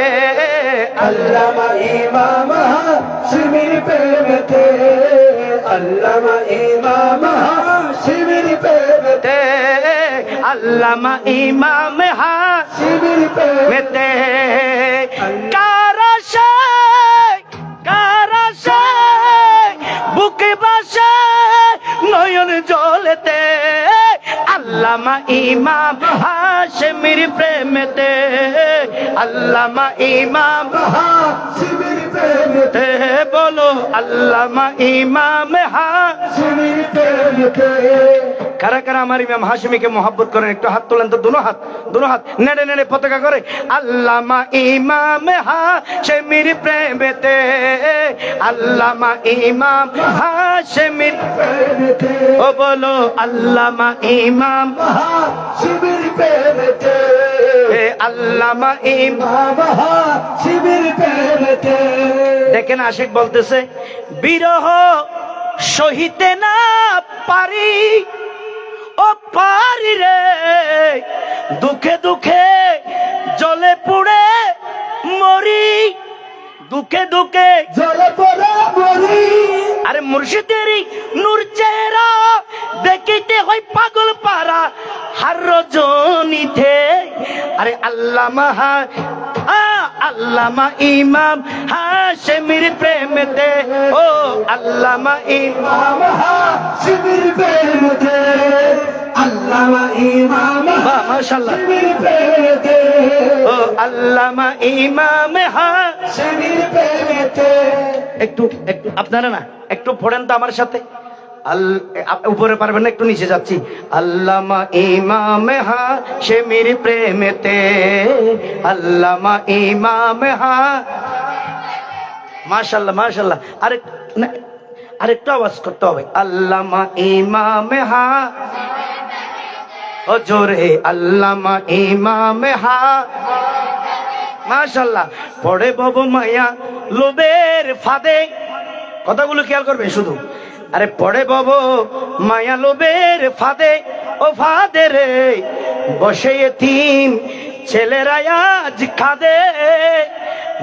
আল্লামা ইমাম হাশমির প্রেমেতে, আল্লামা ইমাম হাশমির প্রেমেতে, আল্লামা ইমাম হাশমির প্রেমেতে, কারাশায় কারাশায় বুকে বাসায় নয়ন জলেতে, আল্লামা ইমাম হাশেমির প্রেমেতে, আল্লামা ইমাম হাশমির প্রেমেতে, বলো আল্লামা ইমাম হাশমির প্রেমেতে। কারা কারা আমার ইমাম হাশমিকে মোহাব্বত করেন একটু হাত তোলেন তো, দুনো হাত নেড়ে নেড়ে পতাকা করে। আল্লামা ইমাম হাশমির প্রেমেতে, আল্লামা ইমাম হাশমির প্রেমেতে, ও বলো আল্লামা ইমাম হাশমির প্রেমেতে, আল্লামা ইমাম হাশমির প্রেমেতে। দেখেন আশিক বলতেছে বিরহ সহিতে না পারি, ও পারি রে দুঃখে দুঃখে জলে পুড়ে মরি, দুঃখে দুঃখে জলে পড়ে মরি। আরে মুর্শিদেরই নূর চেহারা দেখিতে হয় পাগল পারা হার রজনীতে। আরে আল্লামা আল্লামা ইমাম হাশেমির প্রেমেতে, ও আল্লামা ইমাম হাশেমির প্রেমেতে, আল্লামা ইমাম মাশাআল্লাহ হাশেমির প্রেমেতে, ও আল্লামা ইমাম হাশেমির প্রেমেতে। একটু একটু আপনারা না একটু পড়েন তো আমার সাথে। উপরে পারবেন না, একটু নিচে যাচ্ছি। আল্লামা ইমাম হাশেমির প্রেমেতে, আল্লামা ইমাম মাশাআল্লাহ মাশাআল্লাহ। আরেকটু আওয়াজ করতে হবে। আল্লামা ইমাম ও জোরে আল্লামা ইমাম মাশাআল্লাহ। পড়ে বব মায়া লোবের ফাঁদে, কথাগুলো খেয়াল করবে শুধু। আরে পড়ে বব মায়া লোবের ফাঁদে, ও ফাঁদে রে বসে এতিম ছেলেরা আজ কাঁদে,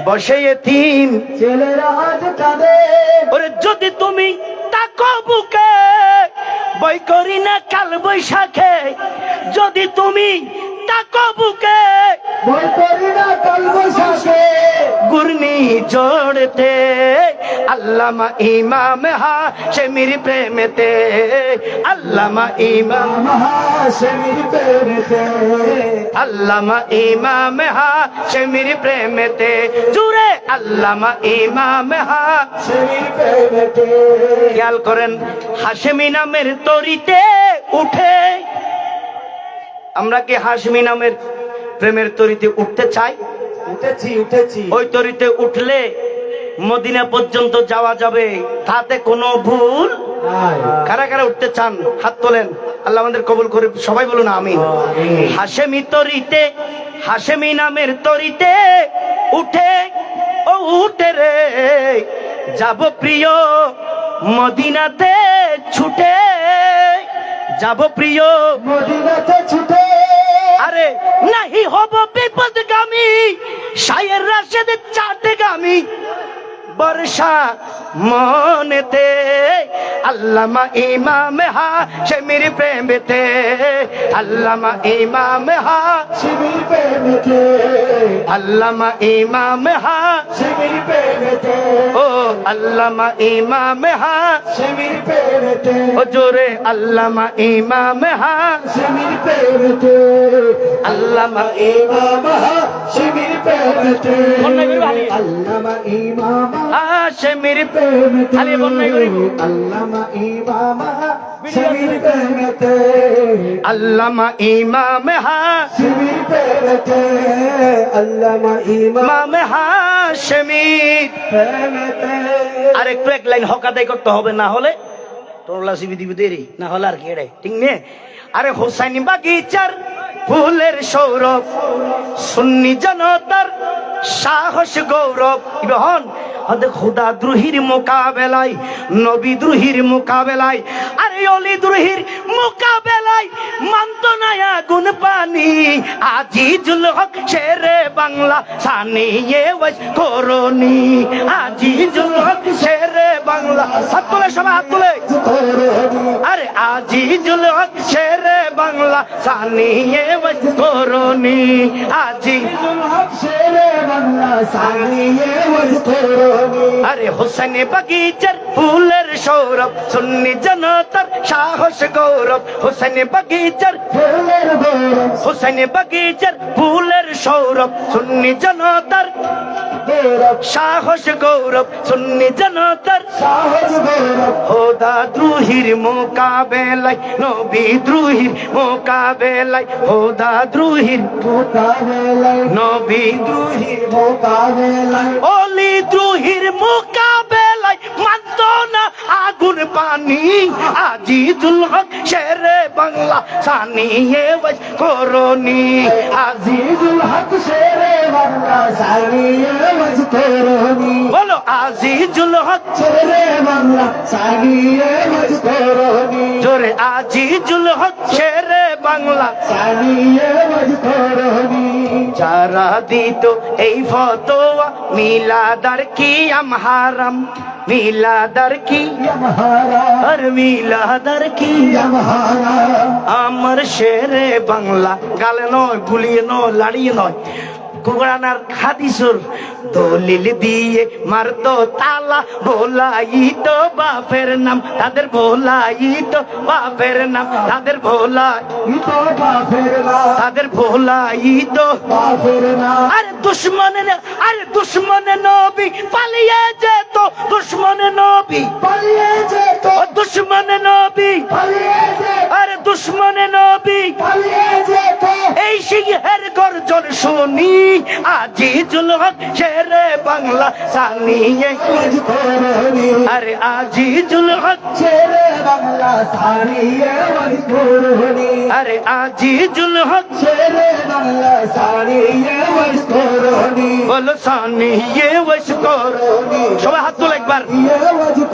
বসে এতিম ছেলেরা আজ কাঁদে। ওরে যদি তুমি তাকো বুকে বই করি না কাল বৈশাখে, যদি তুমি তাকো বুকে বই করি না কাল বৈশাখে, গুরনি জোড়তে আল্লামা ইমাম হাশেমির প্রেমেতে, আল্লামা ইমাম হাশেমির প্রেমেতে, আল্লামা ইমাম হাশেমির প্রেমেতে, জুড়ে আল্লামা ইমাম হাশেমির প্রেমেতে। খেয়াল করেন, হাশেমি নামের তরিতে উঠে, আমরা কি হাশেমি নামের প্রেমের তরিতে উঠতে চাই? উঠেছি উঠেছি। ওই তরিতে উঠলে মদিনা পর্যন্ত যাওয়া যাবে, তাতে কোনো ভুল। কারা কারা উঠতে চান হাত তোলেন, আল্লাহ আমাদের কবুল করে। সবাই বলুন আমিন। হাশেমি তরিতে, হাশেমি নামের তরিতে উঠে, ও উঠে রে যাব প্রিয় মদিনাতে ছুটে, যাব প্রিয় মদিনাতে ছুটে। আরে নাহি হব বিপদগামী, শায়ের রাশেদ চাটেগামী বর্ষা মনেতে, আল্লামা ইমাম হাশেমির প্রেমেতে, আল্লামা ইমাম হাশেমির প্রেমেতে, আল্লামা ইমাম হাশেমির প্রেমেতে, ও আল্লামা ইমাম হাশেমির প্রেমেতে, ও জোরে আল্লামা ইমাম হাশেমির প্রেমেতে, আল্লামা ইমাম হাশেমির প্রেমেতে, আল্লামা ইমাম হাশেমির প্রেমেতে, খালি বন্যাই করিব। আল্লামা ইমাম হাশেমির প্রেমেতে, আল্লামা ইমাম হাশেমির প্রেমেতে, আল্লামা ইমাম হাশেমির প্রেমেতে। আর একটু এক লাইন হক আদায় করতে হবে, না হলে তোরলা সিবি দিবি দেরি, না হলে আর কি এটাই ঠিক নেই। আরে হোসাইনি বাগিচার ফুলের সৌরভ, সুন্নি জনতার সাহস গৌরব, ইবহন হদে খুদা দ্রোহীর মোকাবেলায়, নবী দ্রোহীর মোকাবেলায়, আরে অলি দ্রোহীর মোকাবেলায় মানত না আগুন পানি, আজিজুল হক শেরে বাংলা সানিয়ে ওয়াজ করনি, আজিজুল হক শেরে বাংলা। হাত তুলে সবাই হাত তুলে। আরে আজিজুল হক শেরে বাংলা সানিয়ে ওয়াজ করনি, আজিজুল হক শেরে বাংলা সানিয়ে ওয়াজ করনি। আরে হোসেন বাগিচার ফুলের সৌরভ, সুন্নি জনতার সাহস গৌরব, হোসেন বাগিচার ফুলের গৌরব, হোসেন বাগিচার ফুলের সৌরভ, সুন্নি জনতার গৌরব, সাহস গৌরব, সুন্নি জনতার সাহস গৌরব, খোদা দ্রোহীর মোকাবেলায়, নবী দ্রোহীর মোকাবেলায়, খোদা দ্রোহীর মোকাবেলায়, নবী দ্রোহীর মোকাবেলায়, অলি দ্রোহীর মোকাবেলায় মানত না আগুন পানি, আজিজুল হক শেরে বাংলা সানিয়ে ওয়াজ করনি, আজিজুল হক শেরে বাংলা সানিয়ে ওয়াজ করনি। বলো আজিজুল হক শেরে বাংলা সানিয়ে ওয়াজ করনি, জোরে আজিজুল হক শেরে বাংলা সানিয়ে ওয়াজ করনি। যারা দিত এই ফতোয়া মিলাদার কি আমহারাম, মিলাদার কি আর মিলাদার কি আমার শেরে বাংলা গালে নয়, গুলিয়ে নয়, লাড়িয়ে নয়, কুরআনার হাদিসের দলিল দিয়ে মারতো তালা, ভোলাই তো বাপের নাম তাদের, ভোলাই তো বাপের নাম তাদের, ভোলাই তো বাপের নাম তাদের, ভোলাই তো বাপের নাম। আরে দুশ্মনে নবী পালিয়ে যেত, দুশ্মনে নবী পালিয়ে যেত, দুশ্মনে নবী পালিয়ে যেত, আরে দুশ্মনে নবী পালিয়ে যেত। এই সিংহের গর্জন শুনি আজিজুল হক শেরে বাংলা সানিয়ে, আরে আজিজুল হক শেরে বাংলা সানিয়ে, আরে আজিজুল হক শেরে বাংলা সানিয়ে, বলো সানিয়ে ওয়াস করনি, সবাই হাত তুলে একবার,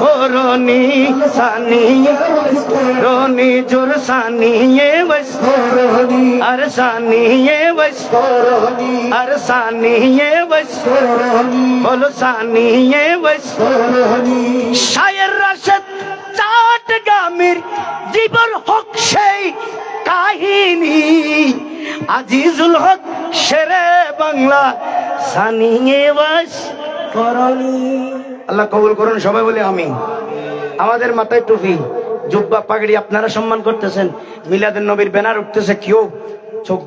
করনি সানিয়ে করনি, জোর সানিয়ে ওয়াস করনি, আরে সানিয়ে ওয়াস করনি, আরে সানিয়ে ওয়াস করনি, বলো সানিয়ে ওয়াস করনি। শায়ের রাশেদ চাটগামীর জীবন হক সেই কাহিনী, আজিজুল হক শেরে বাংলা সানিয়ে ওয়াস করনি। আল্লাহ কবুল করুন, সবাই বলে আমিন। আমাদের মাথায় টুপি, জুব্বা, পাগড়ি আপনারা সম্মান করতেছেন, মিলাদুন নবীর ব্যানার উঠতেছে, কেউ চোখ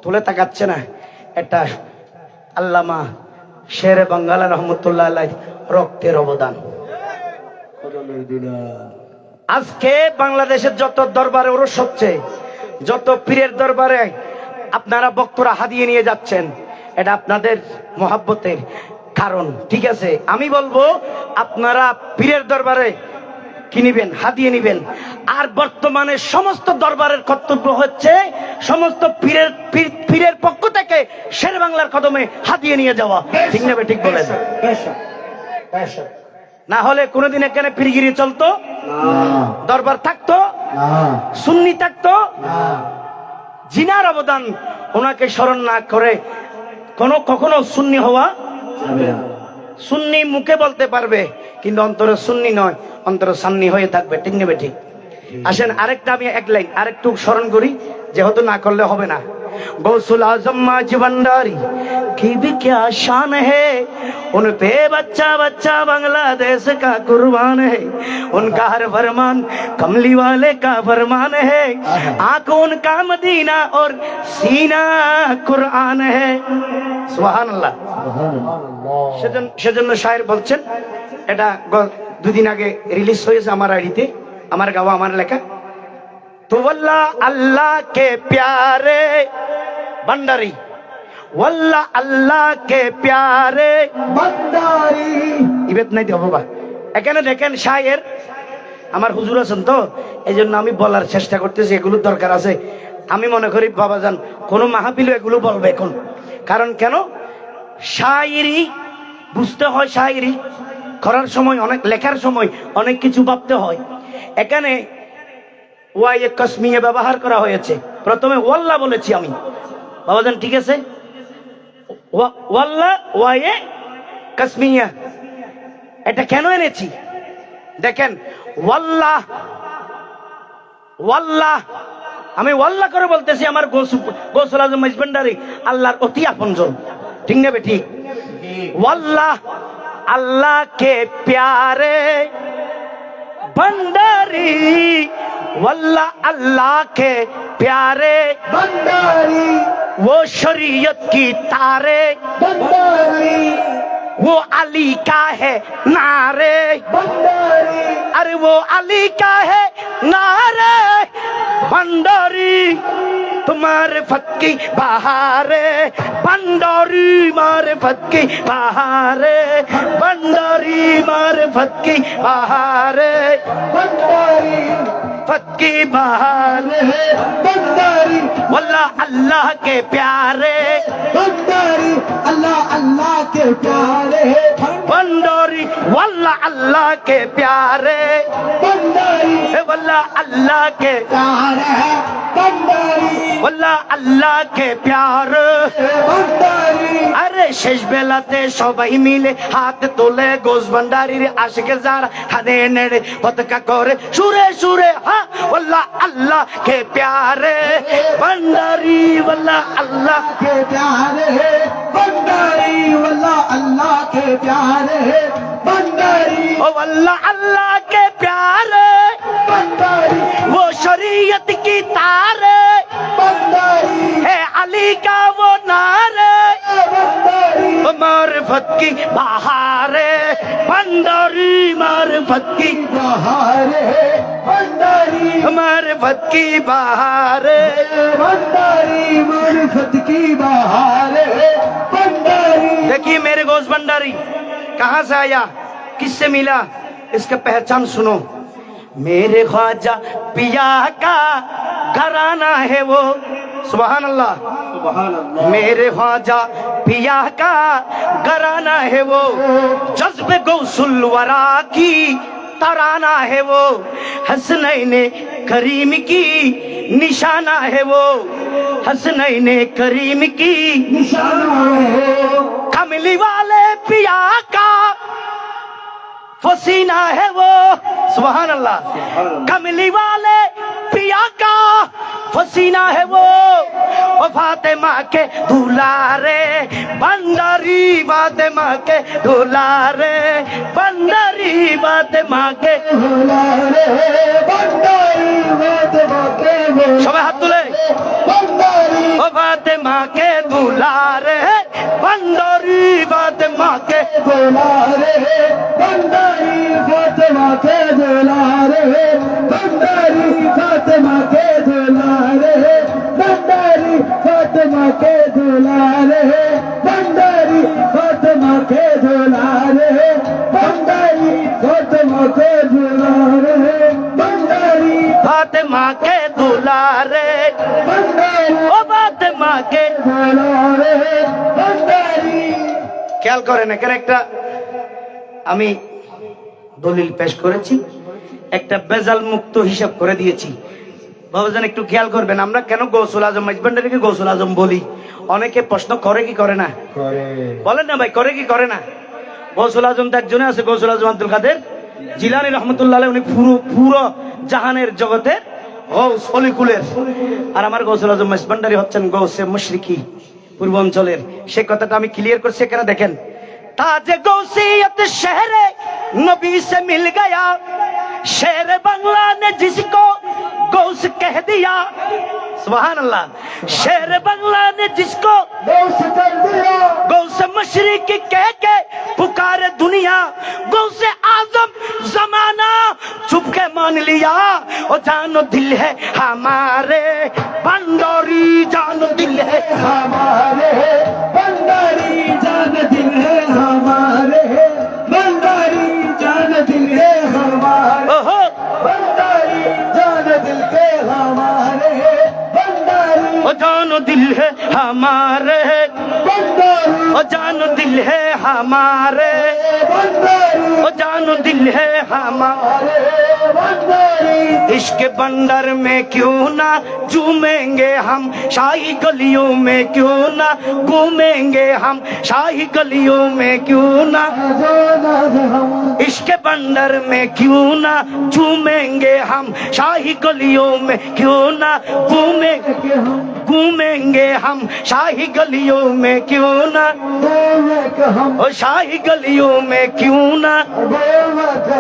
তুলে তাকাচ্ছে না। এটা আল্লামা শেরে বাংলা রহমতুল্লাহ আলাইহি রক্তের অবদান। আজকে বাংলাদেশের যত দরবারে ওরস হচ্ছে, যত পীরের দরবারে আপনারা বক্তরা হাদিয়ে নিয়ে যাচ্ছেন, এটা আপনাদের মহাব্বতের কারণ, ঠিক আছে? আমি বলবো আপনারা পীরের দরবারে কি নিবেন, হাদিয়ে নিবেন। আর বর্তমানে সমস্ত দরবারের কর্তব্য হচ্ছে সমস্ত পীরের পক্ষ থেকে শের বাংলার কদমে হাদিয়ে নিয়ে যাওয়া, ঠিক না? ঠিক বলেন। না হলে কোনোদিন এখানে পীরগিরি চলতো, দরবার থাকতো, সুন্নি থাকতো। জিনার অবদান ওনাকে স্মরণ না করে কখনো সুন্নি হওয়া, সুন্নি মুখে বলতে পারবে কিন্তু অন্তরে সুন্নি নয়, অন্তরে সান্নি হয়ে থাকবে, ঠিক নেবে? ঠিক। আসেন আরেকটা আমি এক লাইন আরেকটু স্মরণ করি, যেহেতু না করলে হবে না। गौसुल आजम माज भंडारी की भी क्या शान है, उन पे बच्चा बच्चा बांग्लादेश का कुर्बान है, उनका हर फरमान कमली वाले का फरमान है, आंख उनका मदीना और सीना कुरान है। सुबहानाल्लाह। সেজন্য শায়ের বলছেন, এটা দুদিন আগে রিলিজ হয়েছে আমার আইডিতে, আমার গাওয়া, আমার লেখা। तो वल्लाह अल्लाह के प्यारे भंडारी, वल्लाह अल्लाह के प्यारे भंडारी, ইবেত নাই দেব বাবা। এখানে দেখেন শায়ের আমার হুজুর আছেন তো, এই জন্য আমি বলার চেষ্টা করতেছি, এগুলো দরকার আছে। আমি মনে করি বাবাজান কোন মাহফিলে এগুলো বলবে এখন, কারণ কেন শায়েরি বুঝতে হয়, শায়েরি করার সময়, অনেক লেখার সময় অনেক কিছু ভাবতে হয়। এখানে ওয়ায়ে কসমিয়া ব্যবহার করা হয়েছে, প্রথমে ওয়াল্লাহ বলেছি আমি বাবাজান, ঠিক আছে? ওয়াল্লাহ ওয়ায়ে কসমিয়া, এটা কেন এনেছি দেখেন। ওয়াল্লাহ ওয়াল্লাহ আমি ওয়াল্লাহ করে বলতেছি, আমার গৌসুল আজম ভান্ডারী আল্লাহর অতি আপনজন, ঠিক নেবে? ঠিক। ওয়াল্লাহ अल्लाह के प्यारे भंडारी, वल्लाह अल्लाह के प्यारे भंडारी, वो शरीयत की तारे भंडारी, वो अली का है नारे भंडारी, अरे वो अली का है नारे भंडारी, तुम्हारे फत की बहारे भंडारी, मारे फत की बहारे भंडारी, मारे फत की बहारे भंडारी। मोहब्बत की बहार बंदारी वल्ला अल्लाह के प्यारे बंदारी अल्लाह अल्लाह के प्यारे बंदोरी वल्ला अल्लाह के प्यारे बंदारी वल्ला अल्लाह के प्यारे बंदारी वल्ला अल्लाह के प्यार बंदारी अरे শেষ বেলাতে সবাই মিলে হাত তোলে গোস ভান্ডারির আশিকে যারা হাতে নেড়ে পতাকা করে সুরে সুরে হ্যাঁ वल्ला अल्लाह के प्यारे भंडारी वल्ला अल्लाह के प्यारे बंदारी वल्ला अल्लाह के प्यारे बंदारी ओ वल्ला अल्लाह के प्यारे बंदारी वो शरीयत की तारे बंदारी है अली का वो नारे बंदारी मारिफत की बहारे भंडारी मारिफत की बहारे बंदारी मारिफत की बहारे बंदारी मारिफत की बहारे बंदारी देखिए मेरे गोश भंडारी कहाँ से आया किससे मिला इसका पहचान सुनो मेरे ख्वाजा पिया का घराना है वो सुभान अल्लाह सुभान अल्लाह मेरे ख्वाजा पिया का घराना है वो जज्बे गौसुल वरा की तराना है वो हसनैन करीम की निशाना है वो हसनैन करीम की निशाना है कमली वाले पिया का फसीना है वो सुभान अल्लाह कमली वाले पिया का फसीना है वो फातिमा के दुलारे बंदारी फातिमा के दुलारे बंदारी फातिमा के दुलारे बंदारी फातिमा के सबाई हाथ तुले बंदारी फातिमा के दुलारे बंदारी फातिमा के दुलारे बंदारी फातिमा के दुलारे बंदारी फातिमा के दुलारे बंदारी फातिमा के दुलारे बंदारी फातिमा के दुलारे बंदारी फातिमा के दुलारे बंदारी फातिमा के दुलारे बंदारी ओ फातिमा के दुलारे बंदारी খেয়াল করেন এখানে একটা আমি দলিল পেশ করেছি একটা বেজাল মুক্ত হিসাব করে দিয়েছি বাবাজান একটু খেয়াল করবেন আমরা কেন গৌসুল আজম মাইজভান্ডারিকে গৌসুল আজম বলি অনেকে প্রশ্ন করে কি করে না বলেন না ভাই করে কি করে না গৌসুল আজম তো একজনে আছে গৌসুল আজম আব্দুল কাদের জিলানী রহমতুল্লাহ আলাইহি উনি পুরো জাহানের জগতে গৌস অলিকুলের আর আমার গৌসুল আজম মাইজভান্ডারি হচ্ছেন গৌসে মুশরিকি পূর্বাঞ্চলের সে কথাটা আমি ক্লিয়ার করছি এখানে দেখেন ताजे गौसियत शहर नबी से मिल गया शेर बंगला ने जिसको गौस कह दिया सुभान अल्लाह शेर बंगला ने जिसको गौस कर दिया गौस मशरिकी कह के पुकारे दुनिया गौस आजम जमाना चुप के मान लिया और जानो दिल है हमारे बंदोरी जानो दिल है हमारे बंदारी जान दिल है हमारे बंदारी जान दिल है हमारे ओहो बंदारी जान दिल के हमारे बंदारी ओ जानो दिल है हमारे बंदारी ओ जानो दिल है हमारे बंदारी ओ जानो दिल है हमारे बंदारी इश्क बंदर में क्यों ना झूमेंगे हम शाही गलियों में क्यों ना घूमेंगे हम शाही गलियों में क्यों ना हम इश्क बंदर में क्यों ना झूमेंगे हम शाही गलियों में क्यों ना घूमेंगे हम शाही गलियों में क्यों ना हम ओ शाही गलियों में क्यों ना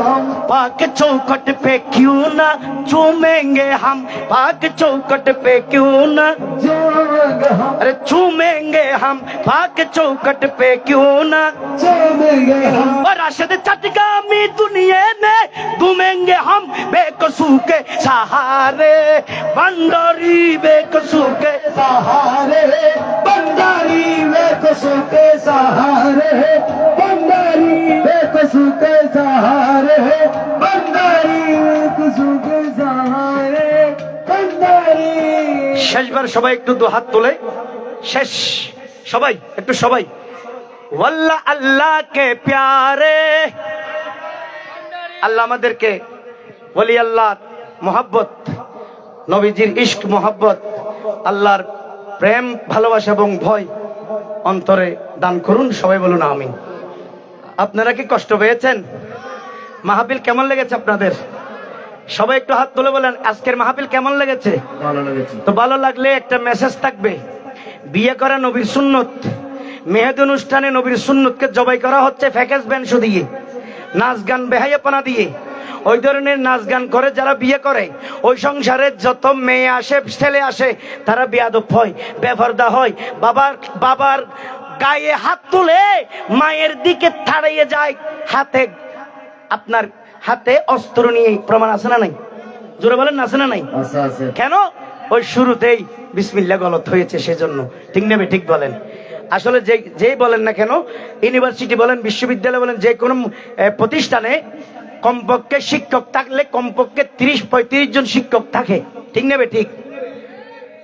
हम पाक चौखट पे क्यों ना चूमेंगे हम पाक चौखट पे क्यों ना हम अरे चूमेंगे हम पाक चौखट पे क्यों ना चलेंगे हम और राशिद चटगामी दुनिया में घूमेंगे हम बेकसू के सहारे बंदोरी बेकसू के सहारे बंदारी वे कसू के सहारे बंदारी वे कसू के सहारे बंदारी वे कसू के सहारे শেষবার সবাই একটু দু হাত তোলে, শেষ সবাই একটু সবাই, ওয়াল্লাহ আল্লাহ কে প্যারে, আল্লাহ আমাদেরকে ওলি আল্লাহ মোহাব্বত, নবীজির ইশক মোহাব্বত, আল্লাহর প্রেম ভালোবাসা এবং ভয় অন্তরে দান করুন। সবাই বলুন আমিন। আপনারা কি কষ্ট পেয়েছেন? মাহফিল কেমন লেগেছে আপনাদের? সবাই একটু হাত তুলে বলেন আজকের মাহফিল কেমন লেগেছে? ভালো লেগেছে। তো ভালো লাগলে একটা মেসেজ থাকবে, বিয়ে করা নবীর সুন্নত, মেহেদি অনুষ্ঠানে নবীর সুন্নতকে জবাই করা হচ্ছে ফ্যাকেজ ব্যাংশ দিয়ে, নাচ গান বেহাইয়াপনা দিয়ে। ওই ধরনের নাচ গান করে যারা বিয়ে করে, ওই সংসারে যত মেয়ে আসে ছেলে আসে তারা বেয়াদব হয়, বেপরদা হয়, বাবার গায়ে হাত তুলে মায়ের দিকে তাড়িয়ে যায়, হাতে আপনার হাতে অস্ত্র নিয়ে। প্রমাণ আছে না নাই? জোরে বলেন না, আছে না নাই? কেন? ওই শুরুতেই বিসমিল্লাহ গলত হয়েছে সেজন্য। ঠিক নেবে ঠিক বলেন। আসলে যেই বলেন না কেন, ইউনিভার্সিটি বলেন, বিশ্ববিদ্যালয় বলেন, যে কোনো প্রতিষ্ঠানে কমপক্ষে শিক্ষক থাকলে কমপক্ষে 30-35 জন শিক্ষক থাকে। ঠিক নেবে ঠিক?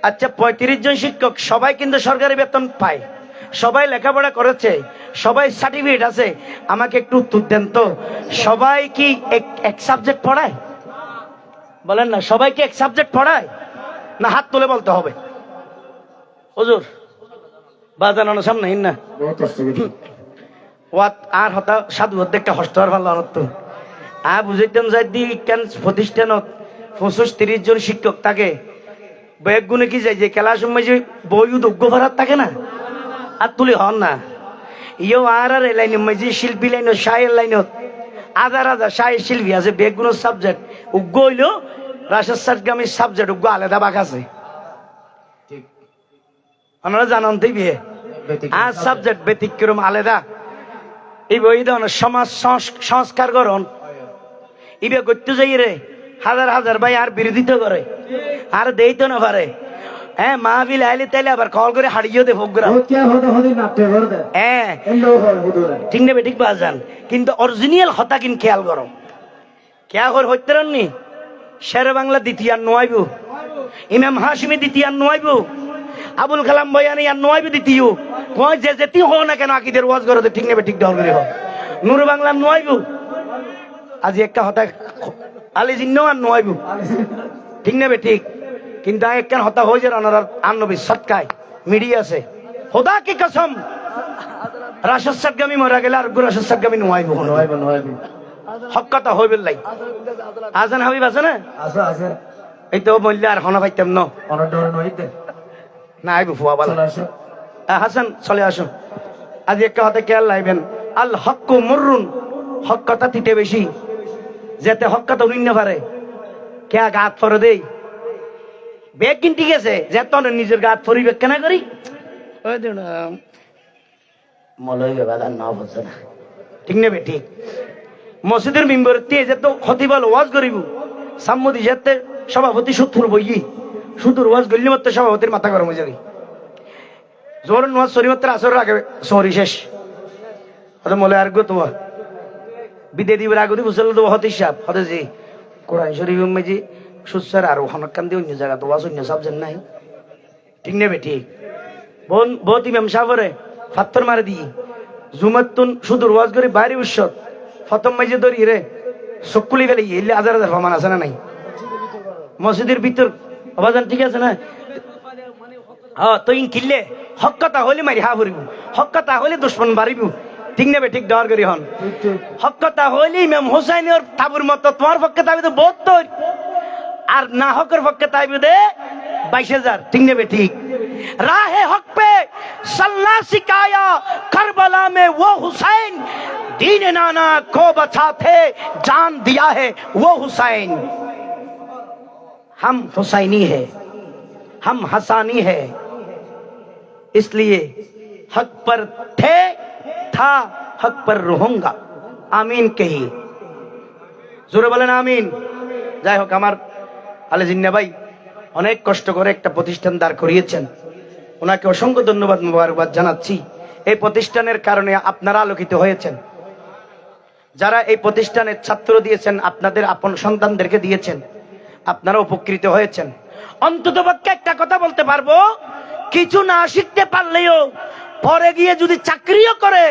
আচ্ছা 35 জন শিক্ষক সবাই কিন্তু সরকারি বেতন পায়, সবাই লেখাপড়া করেছে, সবাই সার্টিফিকেট আছে। আমাকে একটু উত্তর দেন তো, সবাই কি এক সাবজেক্ট পড়ায়? বলেন না, সবাই কি এক সাবজেক্ট পড়ায়? না হাত তুলে বলতে হবে। হুজুর বাজানোর সামনে না ওয়াত আর হতা সাধু একটা হস্তার ভালো অনর্থ বুঝাইতাম যাই দি কেন প্রতিষ্ঠানত 25-30 জন শিক্ষক থাকে, বেগ গুনে কি যায় যে খেলার সময় যে বই যোগ্য ভাড়ার থাকে না, আর তুলি হন না ইয়েও আর এই লাইনের মাঝে শিল্পী লাইন, শায়ের লাইনত হাজার হাজার শায়ের শিল্পী আছে, বেগ গুলো সাবজেক্ট উগ্র হইলেও রাজস্থানগামী সাবজেক্ট উগ্র আলাদা বাঘ আছে। আপনারা জানান তো বিয়ে আর সাবজেক্ট ব্যতিক্রম আলাদা। এই বই ধরনের সমাজ সংস্কার করুন, ইবে করতে যাই রে হাজার হাজার ভাই আর বিরোধিতা করে আর দেই তো না পারে। হ্যাঁ মাহফিল আইলে তাইলে আবার কল করে হারিয়েও দে ভোগরা। হ্যাঁ ঠিক নেবে ঠিক বাজান, কিন্তু অরিজিনাল হতা কিন খেয়াল করো খেয়া করে হইতে রাননি। শের বাংলা দ্বিতীয় নয়ব, ইমাম হাশিমি দ্বিতীয় নয়ব, আবুল কালাম বয়ানি আর নয়ব দ্বিতীয়। কয় যে যেতি হো না কেন আকিদের ওয়াজ করো, ঠিক নেবে ঠিক দল করে হোক। নূর বাংলা নয়ব, আজি একটা হতা আলি জিন্ন আর নয়ব, ঠিক নেবে ঠিক। কিন্তু একখান হতা হয়ে যায় অনার আন্নবী সৎকায় মিডিয়া আছে। খোদা কি কসম রাশাদগামী মরা গেলে আর রাশাদগামী নয়ব হক কথা হইবে লাই। আজান হাবিব আছে না? এই তো বললে আর হনা পাইতাম না আইব ফুয়া বালা হাসান চলে আসুন। আজ একটা হতে খেয়াল লাইবেন, আল হক মুররুন, হক কথা তিতে বেশি, যেতে হক কথা উনি পারে কে গাত ফরে দেই বেগ কিন ঠিক আছে, যেত নিজের গাত ফরিবে কেন করি মলই বেবাদার না বলছে না, ঠিক নেবে ঠিক। মসজিদের মেম্বার যেত হতিবাল ওয়াজ করিব, সাম্মদি যেতে সভাপতি সুতুর বই সুতুর ওয়াজ গলি মাত্র সভাপতির মাথা গরম হয়ে যাবে। জোর ওয়াজ সরি মাত্র আসরের আগে সরি শেষ মলে আর গো তোমার বিদে দিবের আগে বুঝল তো হতে সাপ হতে যে কোরআন শরীফ মেজি সুসার আর হনকান দিয়ে অন্য জায়গা তো ওয়াজ অন্য সাবজেক্ট নাই, ঠিক নেবে ঠিক। বোন বহুত ইমাম সাহেবরে ফাত্তর মারে দিই জুমাতুন সুদূর ওয়াজ করে বাইরে উৎসব প্রথম মাইজে ধরি রে চকুলি ফেলে এলে হাজার হাজার প্রমাণ আছে না নাই? মসজিদের ভিতর অবাজান ঠিক আছে না? হ্যাঁ তো ইন কিনলে হক কথা হলে মারি হা ভরিব, হক কথা হলে দুশ্মন বাড়িব, ঠিক নেবে ঠিক ডর করি হন। হক কথা হলে ইমাম হোসাইনের তাবুর মতো তোমার পক্ষে তাবি তো 72 আর না হকের পক্ষে তাবি দে 22,000, ঠিক নেবে ঠিক। রাহে হক पे सल्ला सिखाया करबला में वो हुसैन, दीन नाना को बचाते जान दिया है वो हुसैन। हम हुसैनी है, हम हसानी है, इसलिए हक पर थे था हक पर रहूंगा। आमीन कही জোরে বলেন আমিন। যাই হোক আমার আলে জিন্না ভাই অনেক কষ্ট করে একটা প্রতিষ্ঠান দাঁড় করিয়েছেন, ওনাকে অসংখ্য ধন্যবাদ মোবারকবাদ জানাচ্ছি। এই প্রতিষ্ঠানের কারণে আপনারা আলোকিত হয়েছেন, যারা এই প্রতিষ্ঠানের ছাত্র দিয়েছেন, আপনাদের আপন সন্তানদেরকে দিয়েছেন, আপনারা উপকৃত হয়েছেন। অন্ততপক্ষে একটা কথা বলতে পারবো, কিছু না শিখতে পারলেও পরে গিয়ে যদি চাকরিও করে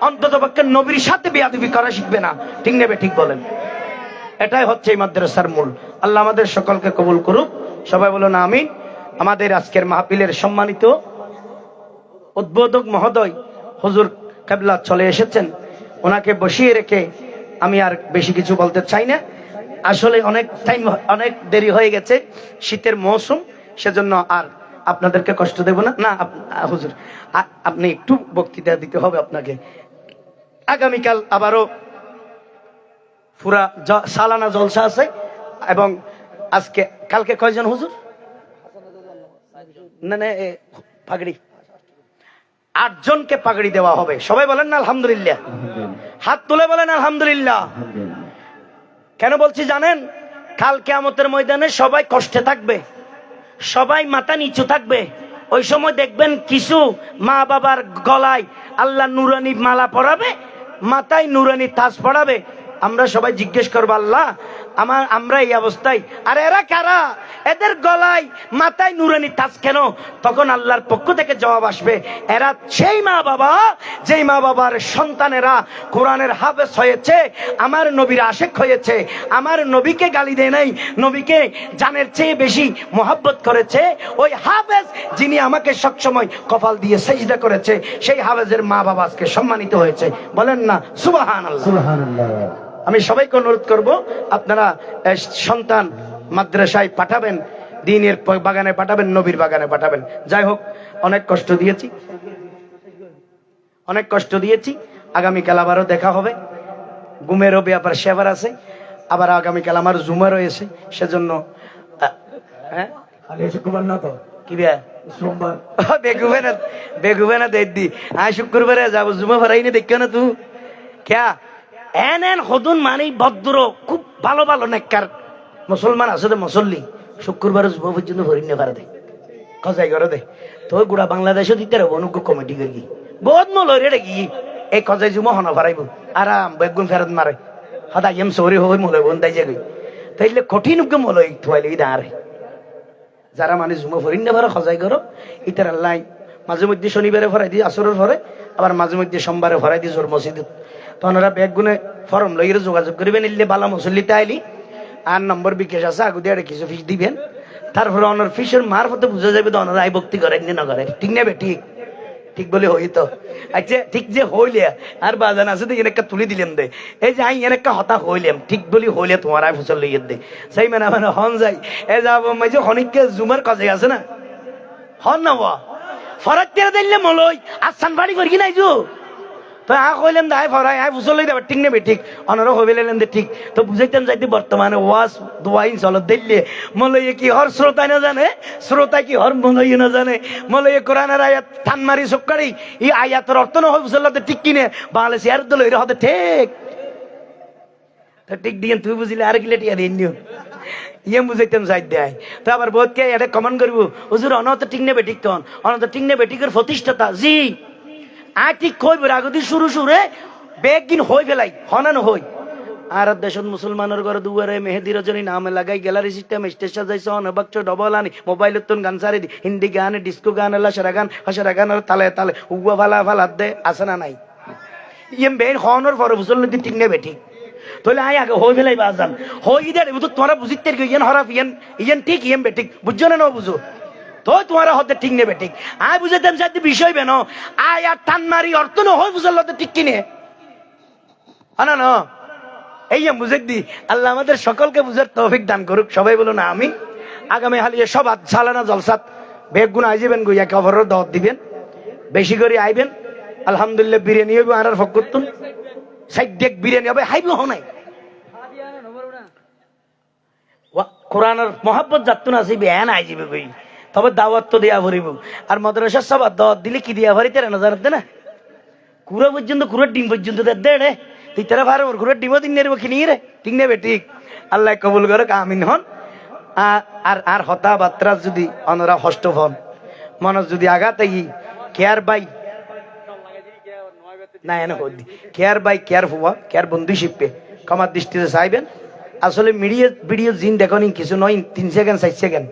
অন্ততপক্ষে নবীর সাথে বেয়াদবি করা শিখবে না। ঠিক নেবে ঠিক বলেন? এটাই হচ্ছে এই মাদ্রাসার মূল। আল্লাহ আমাদের সকলকে কবুল করুক, সবাই বলুন আমিন। আমাদের আজকের মাহফিলের সম্মানিত উদ্বোধক মহোদয় হুজুর কেবলা চলে এসেছেন, ওনাকে বসিয়ে রেখে আমি আর বেশি কিছু বলতে চাই না। আসলে অনেক দেরি হয়ে গেছে, শীতের মৌসুম, সেজন্য আর আপনাদেরকে কষ্ট দেব না। না হুজুর, আপনি একটু বক্তৃতা দিতে হবে আপনাকে। আগামীকাল আবারও পুরা সালানা জলসা আছে, এবং কালকে কয়জন হুজুর? না পাগড়ি 8 জনকে পাগড়ি দেওয়া হবে। সবাই বলেন না আলহামদুলিল্লাহ, হাত তুলে বলেন আলহামদুলিল্লাহ। কেন বলছি জানেন? কাল কিয়ামতের ময়দানে সবাই কষ্টে থাকবে, সবাই মাথা নিচু থাকবে। ওই সময় দেখবেন কিছু মা বাবার গলায় আল্লাহ নুরানি মালা পরাবে, মাথায় নুরানি তাজ পরাবে। আমরা সবাই জিজ্ঞেস করবো, আল্লাহ আমরা এই অবস্থায়, আর এরা কারা? এদের গলায় মাথায় নুরানি তাজ কেন? তখন আল্লাহর পক্ষ থেকে জবাব আসবে, এরা সেই মা বাবা যেই মা বাবার সন্তানেরা কোরআনের হাফেজ হয়েছে, আমার নবীর আশেক হয়েছে, আমার নবীকে গালি দেয় নাই, নবীকে জানের চেয়ে বেশি মোহাব্বত করেছে। ওই হাফেজ যিনি আমাকে সবসময় কপাল দিয়ে সেজদা করেছে, সেই হাফেজের মা বাবা আজকে সম্মানিত হয়েছে। বলেন না সুবহানাল্লাহ। সুবহানাল্লাহ। আমি সবাইকে অনুরোধ করব, আপনারা সন্তান মাদ্রাসায় পাঠাবেন, দ্বীনের বাগানে পাঠাবেন, নবীর বাগানে পাঠাবেন। যাই হোক, অনেক কষ্ট দিয়েছি। আগামীকাল আবারও দেখা হবে। ঘুমেরও ব্যাপার সেবার আছে, আবার আগামীকাল আমার জুমা রয়েছে, সেজন্য বেগুবে না দেখি শুক্রবারে যাবো, জুমা ভরাই না দেখো না তুই ক্যা এন হদুন মানে ভদ্র, খুব ভালো ভালো নেককার মুসলমান আছে তো মুসল্লি, শুক্রবার যুব পর্যন্ত ভরিণ পারে দেয়, খজাই করে দেয়। তো গোড়া বাংলাদেশও দিতে অনুজ্ঞ কমিটি করি বহুত মলরে দেখি এই খজাই জুমা হনা ভরাইব আরাম বেগুন ফেরত মারে সদাই এম সরি হই মলে বোন দাই যাই তাইলে কঠিন উগ্য মলই থুয়াইলে দাঁড়ে। যারা মানে জুমা ভরিণ পারে খজাই করো ইতার আল্লাহ মাঝে মধ্যে শনিবারে ভরাই দিই আসরের ভরে, আবার মাঝে মধ্যে সোমবারে ভরাই দিই জোর মসজিদত। তখন ওরা ব্যাগ গুনে ফর্ম লইয়ে যোগাযোগ করবেন, নিলে বালা মুসল্লিতে আইলি আর নম্বর বিকাশ আছে, আগুদি আর কিছু ফিস দিবেন। তারপরে অনার ফিসের মারফতে বুঝা যাবে তো অনারা আই ভক্তি করেন না করে। ঠিক নেবে? ঠিক বলে হইতো। আচ্ছা ঠিক যে হইলে আর বাজান আছে এনেকা তুলি দিলেন দে, এই যে আই এনেকা হতা হইলাম, ঠিক বলি হইলে তোমার আই ফসল লইয়ে দে সেই মানে হন যাই এ যাব যে হনিককে জুমার কাজে আছে না হন না ফরাক তেরা দিলে মলই আসান বাড়ি করি কি নাই জু তো কইলেন দায় ফরাই আই ফুসল লই দেবে। ঠিক নেবে? ঠিক অনারও হইলেন দে ঠিক। তো বুঝাইতেন যাইতে বর্তমানে ওয়াজ দোয়াইন চল দিল্লে মলইয়ে কি হর শ্রোতায় না জানে, শ্রোতা কি হর মলইয়ে না জানে। মলইয়ে কোরআনের আয়াত টান মারি সবকারি এই আয়াতের অর্থ না হয় ফুসল্লাতে ঠিক কিনে বাংলাদেশ আর দল এর হতে ঠিক ঠিক দিয়ে তুই বুঝলে আর কি লেটিয়া দিন দিও ইয়ে বুঝাইতেন যাই দেয়। তো আবার বোধকে এটা কমেন্ট করবো, হুজুর অনত ঠিক নেবে ঠিক কন, অনত ঠিক নেবে ঠিকের প্রতিষ্ঠাতা জি আ ঠিক কইব আগদি শুরু শুরে বেগিন হই ফেলাই হনানো হই। আর দেশত মুসলমানের ঘরে দুয়ারে মেহেদি রজনী নাম লাগাই গ্যালারি সিস্টেম স্টেজ সাজাইছে অনবাক্স ডবল আনি মোবাইল তুন গান সারি দি হিন্দি গান ডিস্কো গান এলা সেরা গান হাসারা গান আর তালে তালে উবা ফালা ফালা দে আছে না নাই ইয়েম বেন হনর পরে বুঝল নদী ঠিক নেবে ঠিক তাহলে আই আগে হই ফেলাই বাজান হই দে বুঝো তোরা বুঝিতে ইয়েন হরাফ ইয়েন ঠিক ইয়েম বে ঠিক বুঝছো না বুঝো তো তোমার হতে ঠিক নেবে ঠিক আয় বুঝাইতাম সাথে বিষয় বেন আয় আর টান মারি অর্থ ন হয় বুঝাল ঠিক কিনে না না এই বুঝে দি। আল্লাহ আমাদের সকলকে বুঝার তৌফিক দান করুক, সবাই বলুন আমি। আগামী হালিয়ে সব সালানা জলসাত বেগ গুণ আই যাবেন গুইয়া কবর দাওয়াত দিবেন, বেশি করে আইবেন। আলহামদুলিল্লাহ বিরিয়ানি হইব আর ফকুতুন সাইড দেখ বিরিয়ানি হবে হাইব হনাই কোরআনের মহব্বত যাত্তুন আছে বেয়ান আই যাবে কই, তবে দাওয়াত তো দেয়া ভরিব। আর মাদ্রাসার সব দাওয়াত দিলে কি দিয়া ভরি 13,000 দে না কুড়া পর্যন্ত কুড়ার ডিম পর্যন্ত দে রে তুই তারা ভার কুড়ার ডিমও দিন নেব কিনি রে। ঠিক নেবে? ঠিক। আল্লাহ কবুল করে আমিন হন। আর হতা বাত্রা যদি অনরা হষ্ট হন মনস যদি আঘাত কেয়ার বাই না এনে কেয়ার বাই কেয়ার হওয়া কেয়ার বন্ধু শিখবে কমার দৃষ্টিতে চাইবেন। আসলে ভিডিও জিন দেখনি কিছু নয় 3 সেকেন্ড 4 সেকেন্ড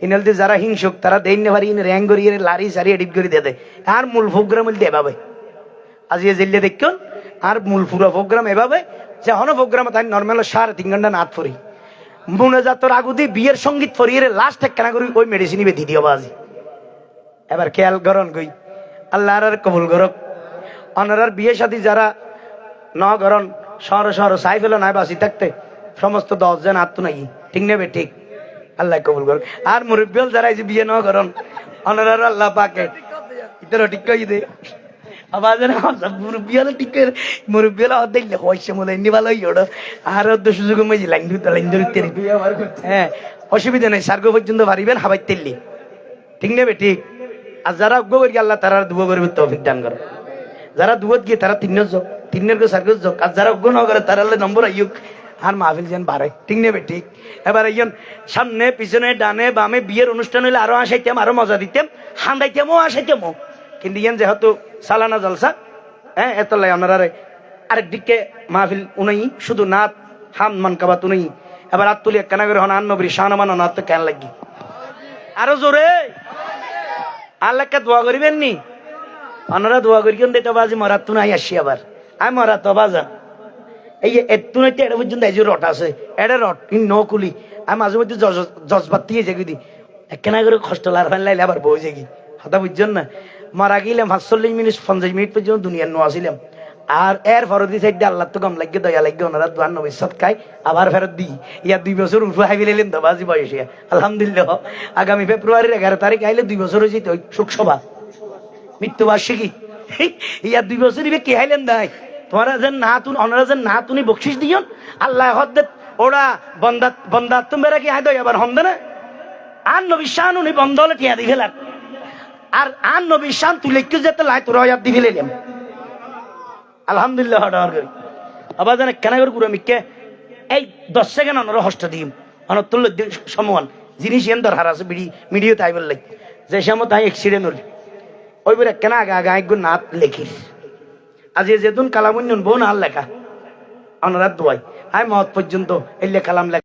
ইনালতে যারা হিংসুক তারা দেন না পারি র্যাং করি লারি সারি এডিট করে দিয়ে দেয় আর মূল প্রোগ্রাম হইলে এভাবে আজ জেলে দেখুন আর মূল পুরো প্রোগ্রাম এভাবে যে হন প্রোগ্রাম তাই নর্মাল 3.5 ঘন্টা নাচ ফরি মনে যাতর আগুদি বিয়ের সঙ্গীত ফরিয়ে লাস্ট এক কেনা করি ওই মেডিসিনই বেঁধে দিও বাজি এবার খেয়াল করন কই আল্লাহ আর কবুল করক অনারার বিয়ে সাথী যারা ন গরন শহর শহর সাই ফেলো নাই বাসি থাকতে সমস্ত 10 জন আত্ম নাই ঠিক নেবে ঠিক আল্লাহ কবুল করুক আর মুরব্বিল যারা যে বিয়ে ন গরন অনারার আল্লাহ পাকে ইতর ঠিক কই দে আবার মুরব্বিল ঠিক করে মুরব্বিল দিলে হইছে মনে নি ভালো হইড় আর তো সুযোগ মই লাইন ধরতে হ্যাঁ অসুবিধা নাই সার্গ পর্যন্ত পারিবেন হাবাই তেললি ঠিক নেবে ঠিক আর যারা উগ্র করি আল্লাহ তারা দুয়া করবে তৌফিক দান করে যারা দুয়াত গিয়ে তারা তিনের সার্গ যোগ আর যারা উগ্র না করে তারা নম্বর আইয়ুক আর মাহফিল যেন বাড়ে ঠিক নেবে ঠিক এবার এইজন সামনে পিছনে ডানে বামে বিয়ের অনুষ্ঠান হইলে আরো আসাইতাম আরো মজা দিতাম হান্দাইতামও আসাইতামও কিন্তু ইয়ান যেহেতু সালানা জলসা হ্যাঁ এত লাই আপনারা আরেক দিকে মাহফিল উনাই শুধু নাত হাম মান কাবাত উনাই এবার আত্মলি কেনা করে হন আন্নবরি শাহমান অনাত তো কেন লাগি আরো জোরে আল্লাহকে দোয়া করিবেন নি আপনারা দোয়া করি কেন এটা বাজি মরাত তো নাই আসি আবার আমি মরাত বাজা এই এতু নাইতে এটা পর্যন্ত এই যে রট আছে এটা রট কিন্তু নকুলি আমি মাঝে মধ্যে জজবাত দিয়ে যাই দি একখানা করে কষ্ট লার ফান লাইলে আবার বই যাই হতা বুঝছেন না মারা গেলাম 45 মিনিট 50 মিনিট পর্যন্ত দুনিয়ার নো আসিলাম আর এর ফরদি সাইড আল্লাহ তো কম লাগে দয়া লাগে ওনারা দোয়ার নবী সৎকাই আবার ফেরত দিই ইয়া 2 বছর উঠে হাই ফেলেন তো বাজি বয়সে আলহামদুলিল্লাহ আগামী ফেব্রুয়ারির 11 তারিখ আইলে 2 বছর হয়েছে তো শোকসভা মৃত্যুবার্ষিকী ইয়া 2 বছর ইবে কে হাইলেন দাই তোমরা যেন না তুন ওনারা যেন না তুনি বকশিস দিয়ন আল্লাহ হদ্দে ওরা বন্দা তোমরা কি হাই দয় আবার হন্দে না আর নবী শান উনি বন্ধ হলে টিয়া দি ফেলার আর আন নবী শান তুই লিখতে যেতে লাই তোর ইয়াদ দি ফেলেলাম আলহামদুলিল্লাহ হডার করি আবার জানে কেন করে গুরু মিকে এই 10 সেকেন্ড অনর হস্ত দিম অনতুল সমান জিনিস এন দরকার আছে ভিডিও তাই বললে যে সময় তাই অ্যাক্সিডেন্ট হল ওই বলে কেন আগে আগে একগুণ নাত লেখিস আজ যেদিন কালামুন্নন বোন আর লেখা অনরাত দোয়াই আয় মত পর্যন্ত এলে কালাম লেখা